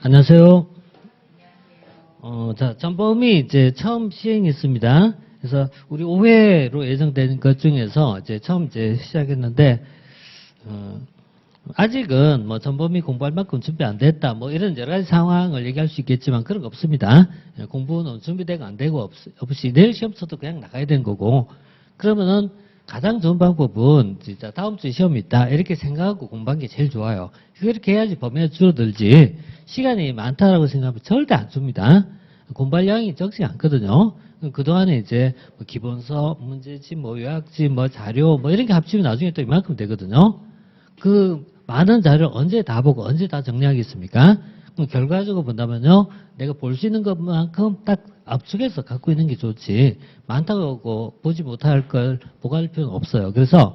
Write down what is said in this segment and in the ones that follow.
안녕하세요. 자, 전범이 이제 처음 시행했습니다. 그래서 우리 5회로 예정된 것 중에서 이제 처음 이제 시작했는데, 아직은 뭐 전범이 공부할 만큼 준비 안 됐다, 뭐 이런 여러 가지 상황을 얘기할 수 있겠지만 그런 거 없습니다. 공부는 준비되고 안 되고 없이 내일 시험 쳐도 그냥 나가야 되는 거고, 그러면은 가장 좋은 방법은 진짜 다음 주에 시험이 있다 이렇게 생각하고 공부하는 게 제일 좋아요. 그렇게 해야지 범위가 줄어들지 시간이 많다라고 생각하면 절대 안 줍니다. 공부할 양이 적지 않거든요. 그동안에 이제 뭐 기본서, 문제집, 뭐 요약집, 뭐 자료 뭐 이런 게 합치면 나중에 또 이만큼 되거든요. 그 많은 자료를 언제 다 보고 언제 다 정리하겠습니까? 그럼 결과적으로 본다면요, 내가 볼 수 있는 것만큼 딱 압축해서 갖고 있는 게 좋지, 많다고 보지 못할 걸 보관할 필요는 없어요. 그래서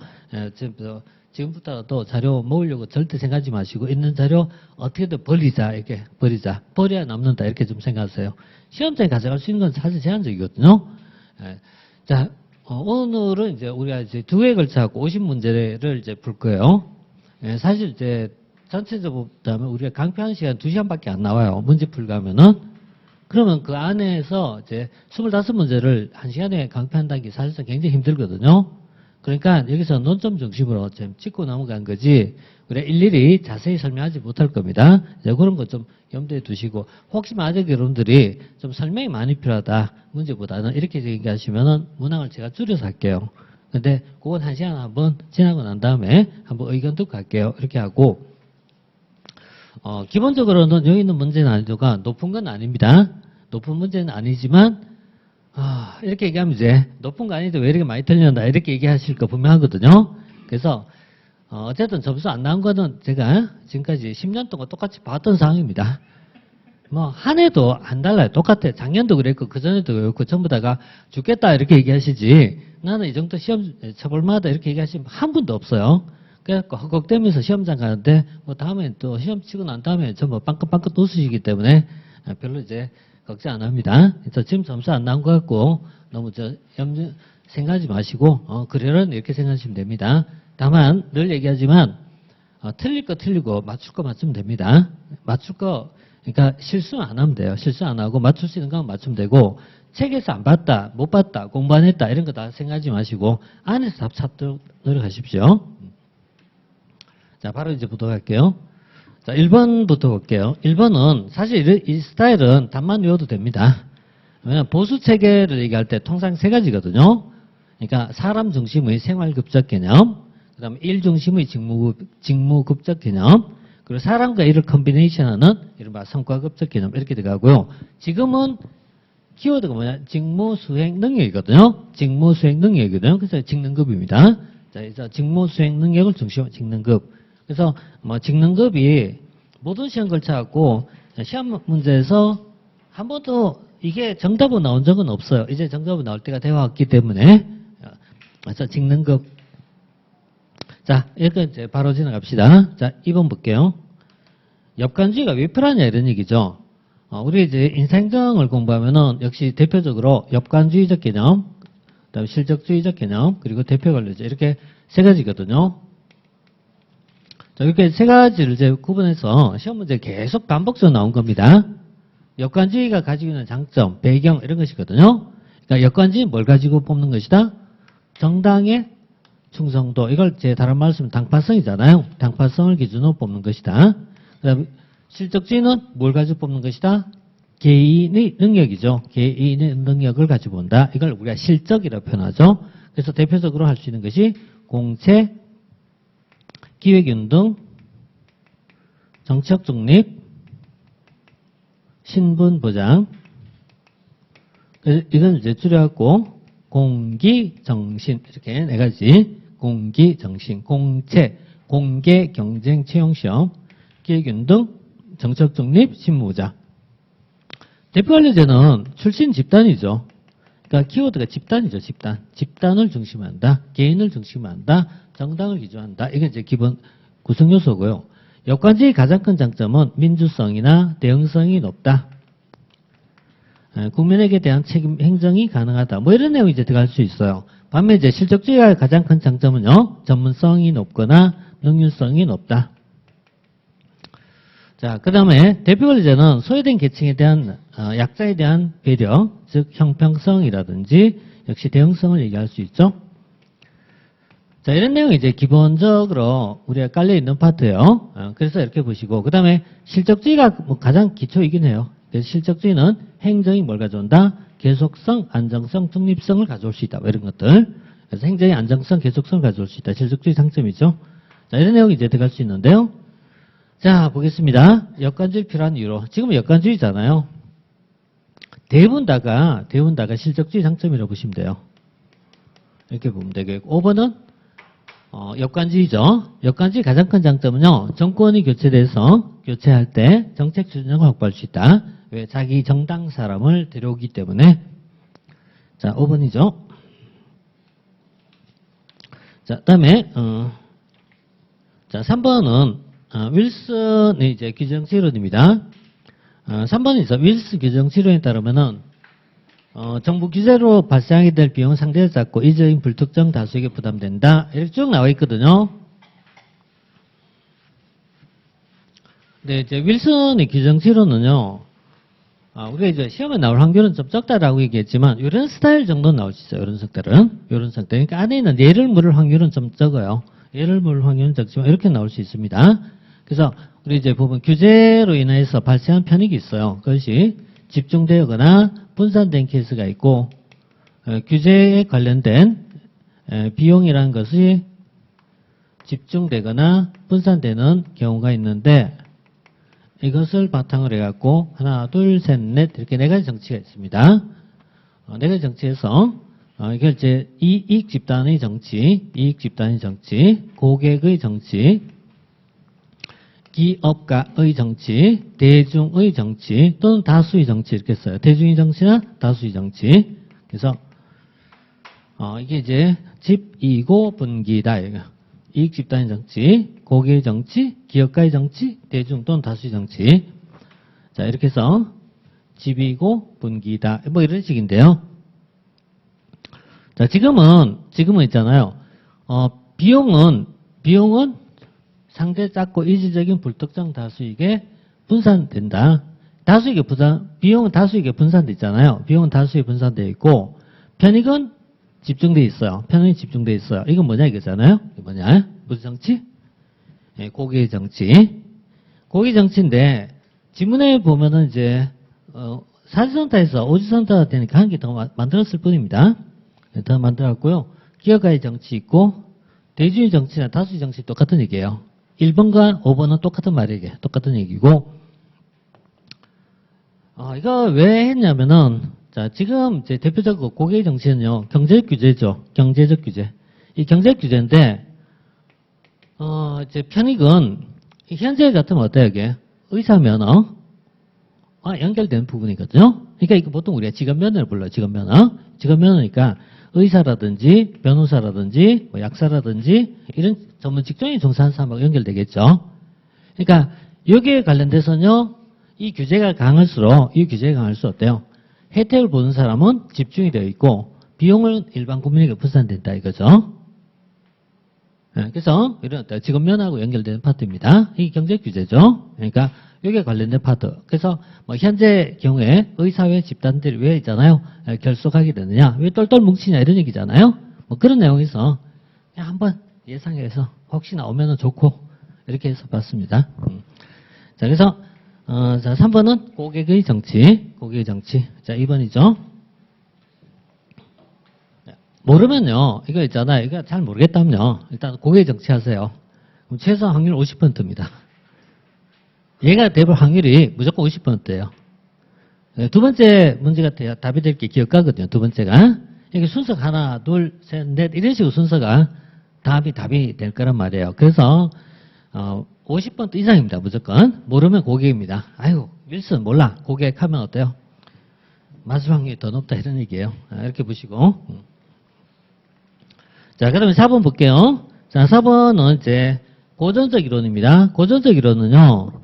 지금부터라도 자료 모으려고 절대 생각하지 마시고, 있는 자료 어떻게든 버리자, 이렇게 버리자, 버려야 남는다 이렇게 좀 생각하세요. 시험장에 가져갈 수 있는 건 사실 제한적이거든요. 자, 오늘은 이제 우리가 이제 2회에 걸쳐 갖고 50문제를 이제 풀 거예요. 사실 이제 전체적으로 보면 우리가 강좌하는 시간 2시간밖에 안 나와요. 문제 풀가면은. 그러면 그 안에서 이제 25문제를 1시간에 강좌한다는 게 사실상 굉장히 힘들거든요. 그러니까 여기서 논점 중심으로 좀 짚고 넘어간 거지, 우리가 일일이 자세히 설명하지 못할 겁니다. 그런 거 좀 염두에 두시고, 혹시 만약에 여러분들이 좀 설명이 많이 필요하다, 문제보다는 이렇게 얘기하시면은 문항을 제가 줄여서 할게요. 근데 그건 1시간 한번 지나고 난 다음에 한번 의견 듣고 갈게요. 이렇게 하고, 기본적으로는 여기 있는 문제 난이도가 높은 건 아닙니다. 높은 문제는 아니지만, 이렇게 얘기하면 이제 높은 거 아닌데 왜 이렇게 많이 틀렸나 이렇게 얘기하실 거 분명하거든요. 그래서 어쨌든 점수 안 나온 거는 제가 지금까지 10년 동안 똑같이 봤던 상황입니다. 뭐 한 해도 안 달라요. 똑같아. 작년도 그랬고 그전에도 그랬고 전부 다가 죽겠다 이렇게 얘기하시지, 나는 이 정도 시험 쳐볼만하다 이렇게 얘기하시면 한 분도 없어요. 그래갖고 헉헉대면서 시험장 가는데 뭐 다음에 또 시험 치고 난 다음에 전부 빵긋빵긋 웃으시기 때문에 별로 이제 걱정 안 합니다. 그래서 지금 점수 안 나온 것 같고 너무 생각하지 마시고 그러려니 이렇게 생각하시면 됩니다. 다만 늘 얘기하지만 틀릴 거 틀리고 맞출 거 맞추면 됩니다. 맞출 거, 그러니까 실수 안 하면 돼요. 실수 안 하고 맞출 수 있는 거만 맞추면 되고, 책에서 안 봤다, 못 봤다, 공부 안 했다 이런 거 다 생각하지 마시고 안에서 답 찾도록 노력하십시오. 자, 바로 이제 보도록 할게요. 자, 1번부터 볼게요. 1번은 사실 이 스타일은 답만 외워도 됩니다. 왜냐면 보수 체계를 얘기할 때 통상 3가지거든요. 그러니까 사람 중심의 생활급적 개념, 그 다음에 일 중심의 직무급적 개념, 그리고 사람과 일을 컨비네이션하는 이른바 성과급적 개념 이렇게 들어가고요. 지금은 키워드가 뭐냐? 직무수행 능력이거든요. 직무수행 능력이거든요. 그래서 직능급입니다. 자, 그래서 직무수행 능력을 중심으로 직능급. 그래서 뭐 직능급이 모든 시험 걸쳐갖고 시험 문제에서 한 번도 이게 정답은 나온 적은 없어요. 이제 정답은 나올 때가 되어왔기 때문에. 그래서 직능급. 자, 이렇게 이제 바로 지나갑시다. 자, 2번 볼게요. 역관주의가 왜 필요하냐 이런 얘기죠. 우리 이제 인사행정을 공부하면은 역시 대표적으로 역관주의적 개념, 그다음에 실적주의적 개념, 그리고 대표관리제 이렇게 3가지거든요. 자, 이렇게 3가지를 이제 구분해서 시험 문제 계속 반복적으로 나온 겁니다. 역관주의가 가지고 있는 장점, 배경 이런 것이거든요. 그러니까 역관주의는 뭘 가지고 뽑는 것이다? 정당의 충성도, 이걸 제 다른 말로 쓰면 당파성이잖아요. 당파성을 기준으로 뽑는 것이다. 그 다음에 실적주의는 뭘 가지고 뽑는 것이다? 개인의 능력이죠. 개인의 능력을 가지고 본다. 이걸 우리가 실적이라고 표현하죠. 그래서 대표적으로 할 수 있는 것이 공채, 기획윤등, 정책 중립, 신분보장. 이건 이제 줄여갖고 공기정신 이렇게 4가지. 공기정신, 공채, 공개 경쟁 채용시험, 기획윤등, 정책 중립, 신분보장. 대표관리제는 출신 집단이죠. 그러니까 키워드가 집단이죠. 집단. 집단을 중심으로 한다. 개인을 중심으로 한다. 정당을 기준한다. 이게 이제 기본 구성 요소고요. 역관주의 가장 큰 장점은 민주성이나 대응성이 높다. 국민에게 대한 책임 행정이 가능하다. 뭐 이런 내용이 이제 들어갈 수 있어요. 반면 이제 실적주의가 가장 큰 장점은요, 전문성이 높거나 능률성이 높다. 자, 자, 그 다음에 대표 권리자는 소외된 계층에 대한, 약자에 대한 배려, 즉, 형평성이라든지, 역시 대응성을 얘기할 수 있죠. 자, 이런 내용이 이제 기본적으로 우리가 깔려있는 파트예요. 그래서 이렇게 보시고, 그 다음에 실적주의가 뭐 가장 기초이긴 해요. 그래서 실적주의는 행정이 뭘 가져온다? 계속성, 안정성, 중립성을 가져올 수 있다. 뭐 이런 것들. 그래서 행정이 안정성, 계속성을 가져올 수 있다. 실적주의 장점이죠. 자, 이런 내용이 이제 들어갈 수 있는데요. 자, 보겠습니다. 역관주의 필요한 이유로. 지금은 역관주의잖아요. 대부분 다가 실적주의 장점이라고 보시면 돼요. 이렇게 보면 되겠고. 5번은 역관주의죠. 역관주의 가장 큰 장점은요. 정권이 교체돼서 교체할 때 정책 추진력을 확보할 수 있다. 왜? 자기 정당 사람을 데려오기 때문에. 자, 5번이죠. 자, 그다음에 자, 3번은 윌슨의 이제 규정치론입니다. 3번은 이제 윌슨 규정치론에 따르면은 정부 규제로 발생하게 될 비용은 상대적 작고 이적인 불특정 다수에게 부담된다. 이렇게 쭉 나와 있거든요. 네, 이제 윌슨의 규정치론은요. 우리가 이제 시험에 나올 확률은 좀 적다라고 얘기했지만 이런 스타일 정도는 나올 수 있어요. 이런 색들은. 이런 색들. 그러니까 안에 있는 예를 물을 확률은 좀 적어요. 예를 물 확률은 적지만 이렇게 나올 수 있습니다. 그래서 우리 이제 보면 규제로 인해서 발생한 편익이 있어요. 그것이 집중되거나 분산된 케이스가 있고 규제에 관련된 비용이라는 것이 집중되거나 분산되는 경우가 있는데 이것을 바탕으로 해갖고 하나, 둘, 셋, 넷 이렇게 네 가지 정치가 있습니다. 네 가지 정치에서 이걸 이제 이익 집단의 정치, 고객의 정치, 기업가의 정치, 대중의 정치 또는 다수의 정치 이렇게 써요. 대중의 정치나 다수의 정치. 그래서 이게 이제 집이고 분기다. 이익 집단의 정치, 고객의 정치, 기업가의 정치, 대중 또는 다수의 정치. 자, 이렇게 해서 집이고 분기다. 뭐 이런 식인데요. 자, 지금은 있잖아요. 비용은 상대 작고 일시적인 불특정 다수에게 분산된다. 비용은 다수에게 분산돼 있잖아요. 비용은 다수에 분산되어 있고, 편익은 집중돼 있어요. 편익이 집중돼 있어요. 이건 뭐냐 이거잖아요. 이게 뭐냐? 무슨 정치? 네, 고객의 정치. 고객의 정치인데, 지문에 보면은 이제, 사지선타에서 오지선타가 되니까 한 개 더 만들었을 뿐입니다. 더 만들었고요. 기업가의 정치 있고, 대중의 정치나 다수의 정치 똑같은 얘기예요. 1번과 5번은 똑같은 말이에요. 똑같은 얘기고. 이거 왜 했냐면은, 자, 지금 이제 대표적으로 고객의 정치는요, 경제적 규제죠. 경제적 규제. 이 경제적 규제인데, 이제 편익은, 현재 같으면 어때요, 이게? 의사면허? 연결되는 부분이거든요. 그러니까 이거 보통 우리가 직업면허를 불러요, 직업면허. 직업면허니까, 의사라든지 변호사라든지 뭐 약사라든지 이런 전문 직종에 종사하는 사람하고 연결되겠죠. 그러니까 여기에 관련돼서는요. 이 규제가 강할수록 어때요? 혜택을 보는 사람은 집중이 되어 있고 비용은 일반 국민에게 분산된다 이거죠. 네, 그래서 이런 어때요? 직업면하고 연결되는 파트입니다. 이게 경제 규제죠. 그러니까 여기에 관련된 파트. 그래서 뭐 현재 경우에 의사회 집단들이 왜 있잖아요. 결속하게 되느냐. 왜 똘똘 뭉치냐 이런 얘기잖아요. 뭐 그런 내용에서 그냥 한번 예상해서 혹시나 오면은 좋고 이렇게 해서 봤습니다. 자, 그래서 자 3번은 고객의 정치. 자 2번이죠. 모르면요. 이거 있잖아요. 이거 잘 모르겠다면요. 일단 고객의 정치 하세요. 그럼 최소 확률 50%입니다. 얘가 대부분 확률이 무조건 50%예요. 두 번째 문제가 답이 될 게 기억가거든요. 두 번째가. 이게 순서가 하나, 둘, 셋, 넷 이런 식으로 순서가 답이 될 거란 말이에요. 그래서 50% 이상입니다. 무조건. 모르면 고객입니다. 아이고 윌슨 몰라. 고객 하면 어때요? 맞을 확률이 더 높다 이런 얘기예요. 이렇게 보시고. 자, 그러면 4번 볼게요. 자, 4번은 이제 고전적 이론입니다. 고전적 이론은요.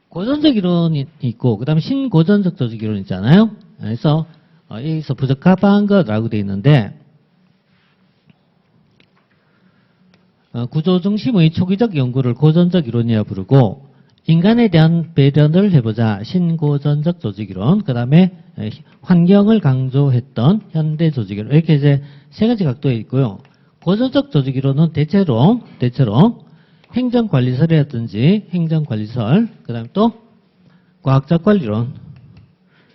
고전적 이론이 있고 그다음에 신고전적 조직 이론 있잖아요. 그래서 여기서 부적합한 것라고 되어 있는데 구조 중심의 초기적 연구를 고전적 이론이라 부르고 인간에 대한 배려를 해보자. 신고전적 조직이론. 그 다음에 환경을 강조했던 현대 조직이론. 이렇게 이제 세 가지 각도에 있고요. 고전적 조직이론은 대체로 행정관리설이라든지 행정관리설, 그 다음에 또 과학적 관리론,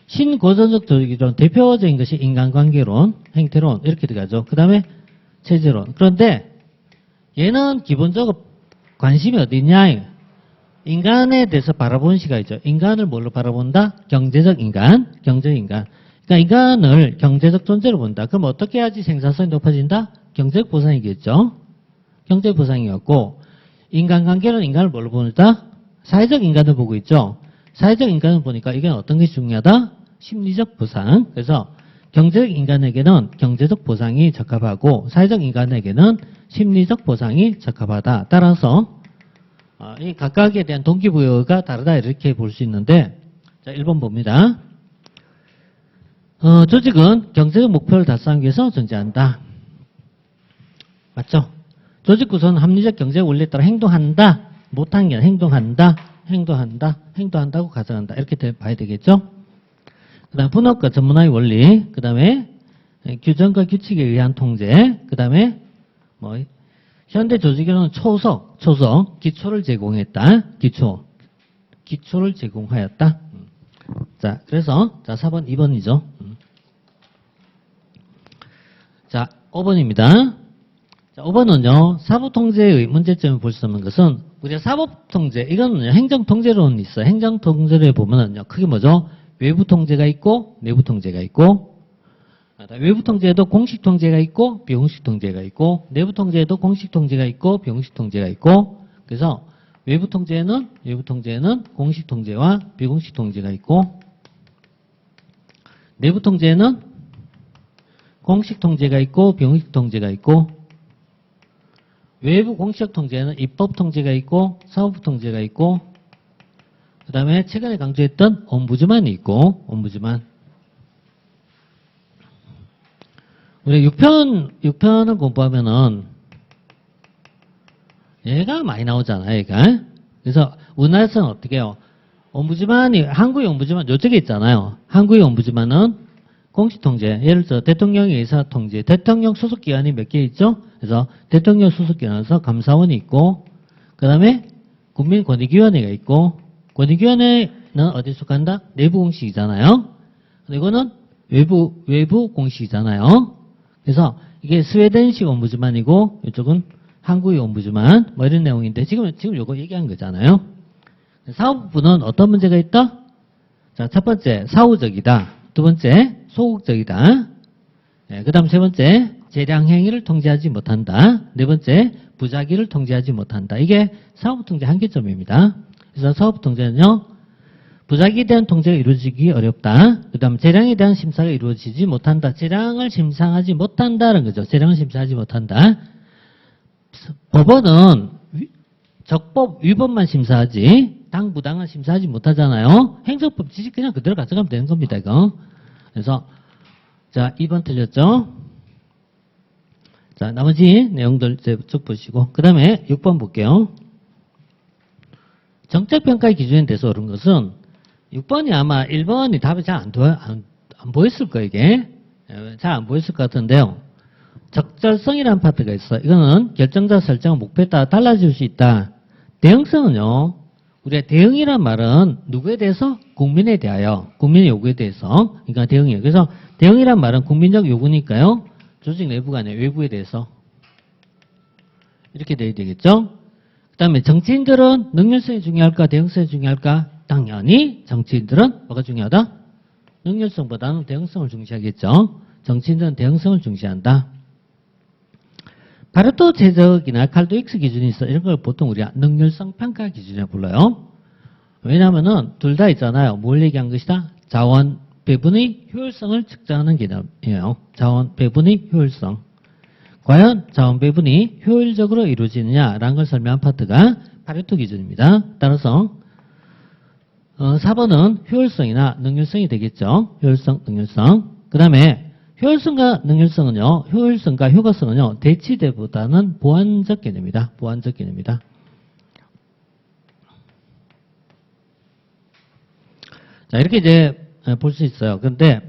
신고전적 조직이론 대표적인 것이 인간관계론, 행태론 이렇게 들어가죠. 그 다음에 체제론. 그런데 얘는 기본적으로 관심이 어디 있냐? 인간에 대해서 바라보는 시각이죠. 인간을 뭘로 바라본다? 경제적 인간, 경제적 인간. 그러니까 인간을 경제적 존재로 본다. 그럼 어떻게 해야지 생산성이 높아진다? 경제적 보상이겠죠. 경제적 보상이었고, 인간관계는 인간을 뭘로 보는다? 사회적 인간을 보고 있죠. 사회적 인간을 보니까 이게 어떤 것이 중요하다? 심리적 보상. 그래서 경제적 인간에게는 경제적 보상이 적합하고 사회적 인간에게는 심리적 보상이 적합하다. 따라서 이 각각에 대한 동기부여가 다르다 이렇게 볼 수 있는데, 자 1번 봅니다. 조직은 경제적 목표를 달성하기 위해서 존재한다. 맞죠? 조직 구성은 합리적 경제적 원리에 따라 행동한다. 못한 게 아니라 행동한다고 가정한다. 이렇게 봐야 되겠죠? 그 다음에 분업과 전문화의 원리, 그 다음에 규정과 규칙에 의한 통제, 그 다음에 현대 조직에는 초석, 기초를 제공했다. 기초를 제공하였다. 자, 그래서, 자, 4번, 2번이죠. 자, 5번입니다. 자, 5번은요, 사법통제의 문제점을 볼 수 없는 것은, 우리가 사법통제, 이거는요, 행정통제론이 있어요. 행정통제를 보면은요, 크게 뭐죠? 외부통제가 있고, 내부통제가 있고, 외부통제에도 공식통제가 있고, 비공식통제가 있고, 내부통제에도 공식통제가 있고, 비공식통제가 있고, 그래서 외부통제에는 공식통제와 비공식통제가 있고, 내부통제에는 공식통제가 있고, 비공식통제가 있고, 외부 공식 통제에는 입법통제가 있고, 사법통제가 있고, 그 다음에 최근에 강조했던 옴부즈만이 있고, 옴부즈만. 우리 6편을 공부하면은 얘가 많이 나오잖아요, 얘가. 그래서 우리나라에서는 어떻게 해요? 옴부즈만이, 한국의 옴부즈만, 요쪽에 있잖아요. 한국의 옴부즈만은 공식통제, 예를 들어 대통령의 의사통제, 대통령 소속기관이 몇 개 있죠? 그래서 대통령 소속기관에서 감사원이 있고, 그 다음에 국민권익위원회가 있고, 권익위원회는 어디 속한다? 내부 공식이잖아요. 이거는 외부 공식이잖아요. 그래서 이게 스웨덴식 옴부즈만이고, 이쪽은 한국의 옴부즈만, 뭐 이런 내용인데, 지금 요거 얘기한 거잖아요. 사법부는 어떤 문제가 있다? 자, 첫 번째, 사후적이다. 두 번째, 소극적이다. 네, 그 다음 세 번째, 재량행위를 통제하지 못한다. 네 번째, 부작위를 통제하지 못한다. 이게 사법통제 한계점입니다. 그래서 사법통제는요, 부작위에 대한 통제가 이루어지기 어렵다. 그 다음 재량에 대한 심사가 이루어지지 못한다. 재량을 심사하지 못한다는 거죠. 재량을 심사하지 못한다. 법원은 적법 위법만 심사하지 당부당은 심사하지 못하잖아요. 행정법 지식 그냥 그대로 가져가면 되는 겁니다. 이거. 그래서 자 2번 틀렸죠. 자 나머지 내용들 쭉 보시고 그 다음에 6번 볼게요. 정책평가의 기준에 대해서 옳은 것은 6번이 아마 1번이 답이 잘 안 보였을 거예요. 이게 잘 안 보였을 것 같은데요. 적절성이라는 파트가 있어. 이거는 결정자 설정 목표에 따라 달라질 수 있다. 대응성은요. 우리가 대응이란 말은 누구에 대해서? 국민에 대하여. 국민의 요구에 대해서. 그러니까 대응이에요. 그래서 대응이란 말은 국민적 요구니까요. 조직 내부가 아니라 외부에 대해서. 이렇게 돼야 되겠죠. 그 다음에 정치인들은 능률성이 중요할까? 대응성이 중요할까? 당연히 정치인들은 뭐가 중요하다? 능률성보다는 대응성을 중시하겠죠. 정치인들은 대응성을 중시한다. 파레토 제적이나 칼도 X 기준이 있어. 이런 걸 보통 우리가 능률성 평가 기준이라고 불러요. 왜냐하면은 둘 다 있잖아요. 뭘 얘기한 것이다? 자원 배분의 효율성을 측정하는 개념이에요. 자원 배분의 효율성. 과연 자원 배분이 효율적으로 이루어지느냐라는 걸 설명한 파트가 파레토 기준입니다. 따라서 4번은 효율성이나 능률성이 되겠죠. 효율성, 능률성. 그 다음에 효율성과 능률성은요, 효율성과 효과성은요, 대치대보다는 보완적 개념이다. 보완적 개념이다. 자, 이렇게 이제 볼 수 있어요. 그런데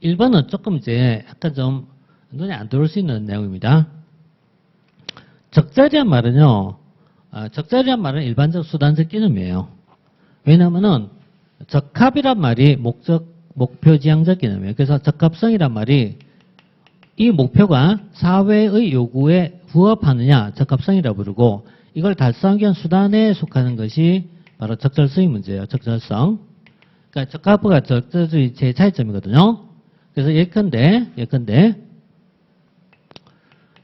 1번은 조금 이제 약간 좀 눈에 안 들어올 수 있는 내용입니다. 적절이란 말은요, 적절이란 말은 일반적 수단적 개념이에요. 왜냐면은 적합이란 말이 목표 지향적 개념이에요. 그래서 적합성이란 말이 이 목표가 사회의 요구에 부합하느냐 적합성이라고 부르고 이걸 달성하기 위한 수단에 속하는 것이 바로 적절성의 문제예요. 적절성. 그러니까 적합과 적절의 제 차이점이거든요. 그래서 예컨대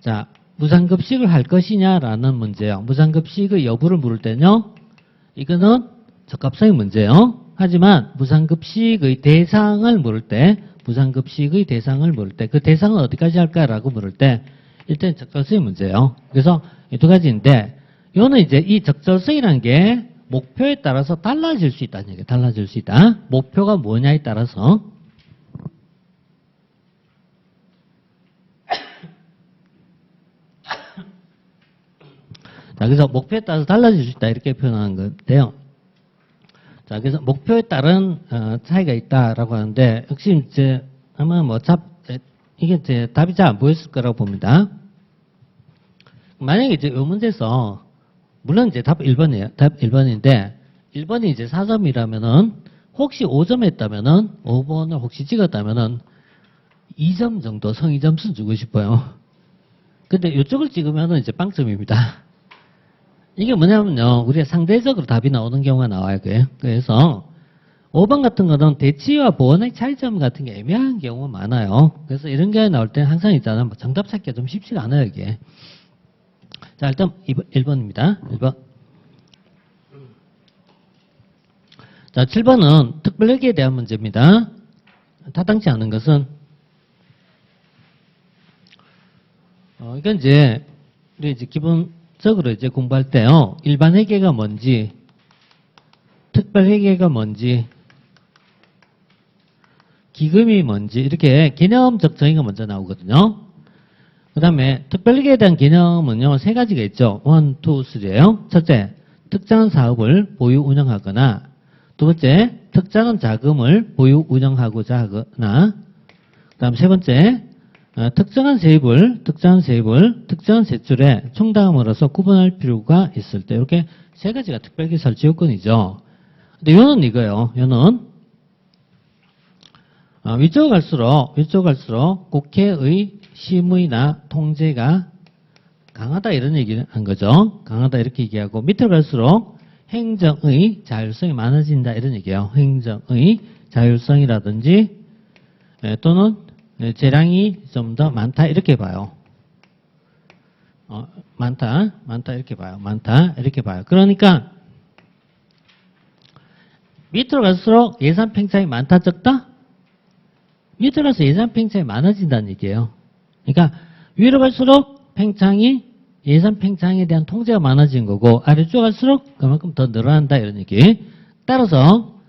자 무상급식을 할 것이냐라는 문제예요. 무상급식의 여부를 물을 때는요. 이거는 적합성의 문제예요. 하지만 무상급식의 대상을 물을 때 그 대상은 어디까지 할까라고 물을 때 일단 적절성의 문제예요. 그래서 이 두 가지인데 이거는 이제 이 적절성이라는 게 목표에 따라서 달라질 수 있다는 얘기예요. 달라질 수 있다. 목표가 뭐냐에 따라서 자, 그래서 목표에 따라서 달라질 수 있다 이렇게 표현하는 건데요. 자, 그래서 목표에 따른 차이가 있다라고 하는데 역시 이제 아마 이게 이제 답이 잘 안 보였을 거라고 봅니다. 만약에 이제 이 문제에서 물론 이제 답 1번이에요. 답 1번인데 1번이 이제 4점이라면은 혹시 5점 했다면은 5번을 혹시 찍었다면은 2점 정도 성의 점수 주고 싶어요. 근데 이쪽을 찍으면은 이제 빵점입니다. 이게 뭐냐면요. 우리가 상대적으로 답이 나오는 경우가 나와요. 그래서 5번 같은 거는 대치와 보원의 차이점 같은 게 애매한 경우가 많아요. 그래서 이런 게 나올 때 항상 있잖아요. 정답 찾기가 좀 쉽지가 않아요. 이게. 자, 일단 1번입니다. 1번. 자, 7번은 특별회계에 대한 문제입니다. 타당치 않은 것은 이건 이제 우리 이제 기본적으로 이제 공부할 때요. 일반 회계가 뭔지, 특별 회계가 뭔지, 기금이 뭔지 이렇게 개념적 정의가 먼저 나오거든요. 그 다음에 특별회계에 대한 개념은요. 세 가지가 있죠. 1, 2, 3예요. 첫째, 특정한 사업을 보유 운영하거나 두 번째, 특정한 자금을 보유 운영하고자 하거나 그 다음 세 번째, 특정한 세입을 특정한 세출에 충당함으로써 구분할 필요가 있을 때 이렇게 세 가지가 특별회계 설치 요건이죠. 근데 요는 이거예요. 요는 위쪽 갈수록 국회의 심의나 통제가 강하다 이런 얘기를 한 거죠. 강하다 이렇게 얘기하고 밑으로 갈수록 행정의 자율성이 많아진다 이런 얘기예요. 행정의 자율성이라든지 또는 재량이 좀 더 많다 이렇게 봐요. 많다 이렇게 봐요. 그러니까 밑으로 갈수록 예산 팽창이 많다 적다? 밑으로 가서 예산 팽창이 많아진다는 얘기예요. 그러니까 위로 갈수록 예산 팽창에 대한 통제가 많아진 거고 아래쪽 갈수록 그만큼 더 늘어난다 이런 얘기. 따라서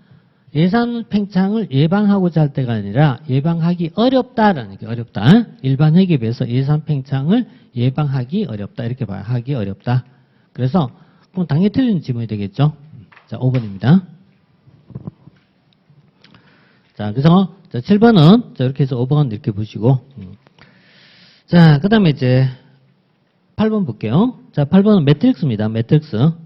예산 팽창을 예방하고자 할 때가 아니라 예방하기 어렵다라는 게 어렵다. 일반 회계에 비해서 예산 팽창을 예방하기 어렵다 이렇게 봐요. 하기 어렵다. 그래서 그럼 당연히 틀린 지문이 되겠죠. 자, 5번입니다. 자, 그래서 7번은 이렇게 해서 5번 이렇게 보시고 자, 그 다음에 이제 8번 볼게요. 자, 8번은 매트릭스입니다. 매트릭스.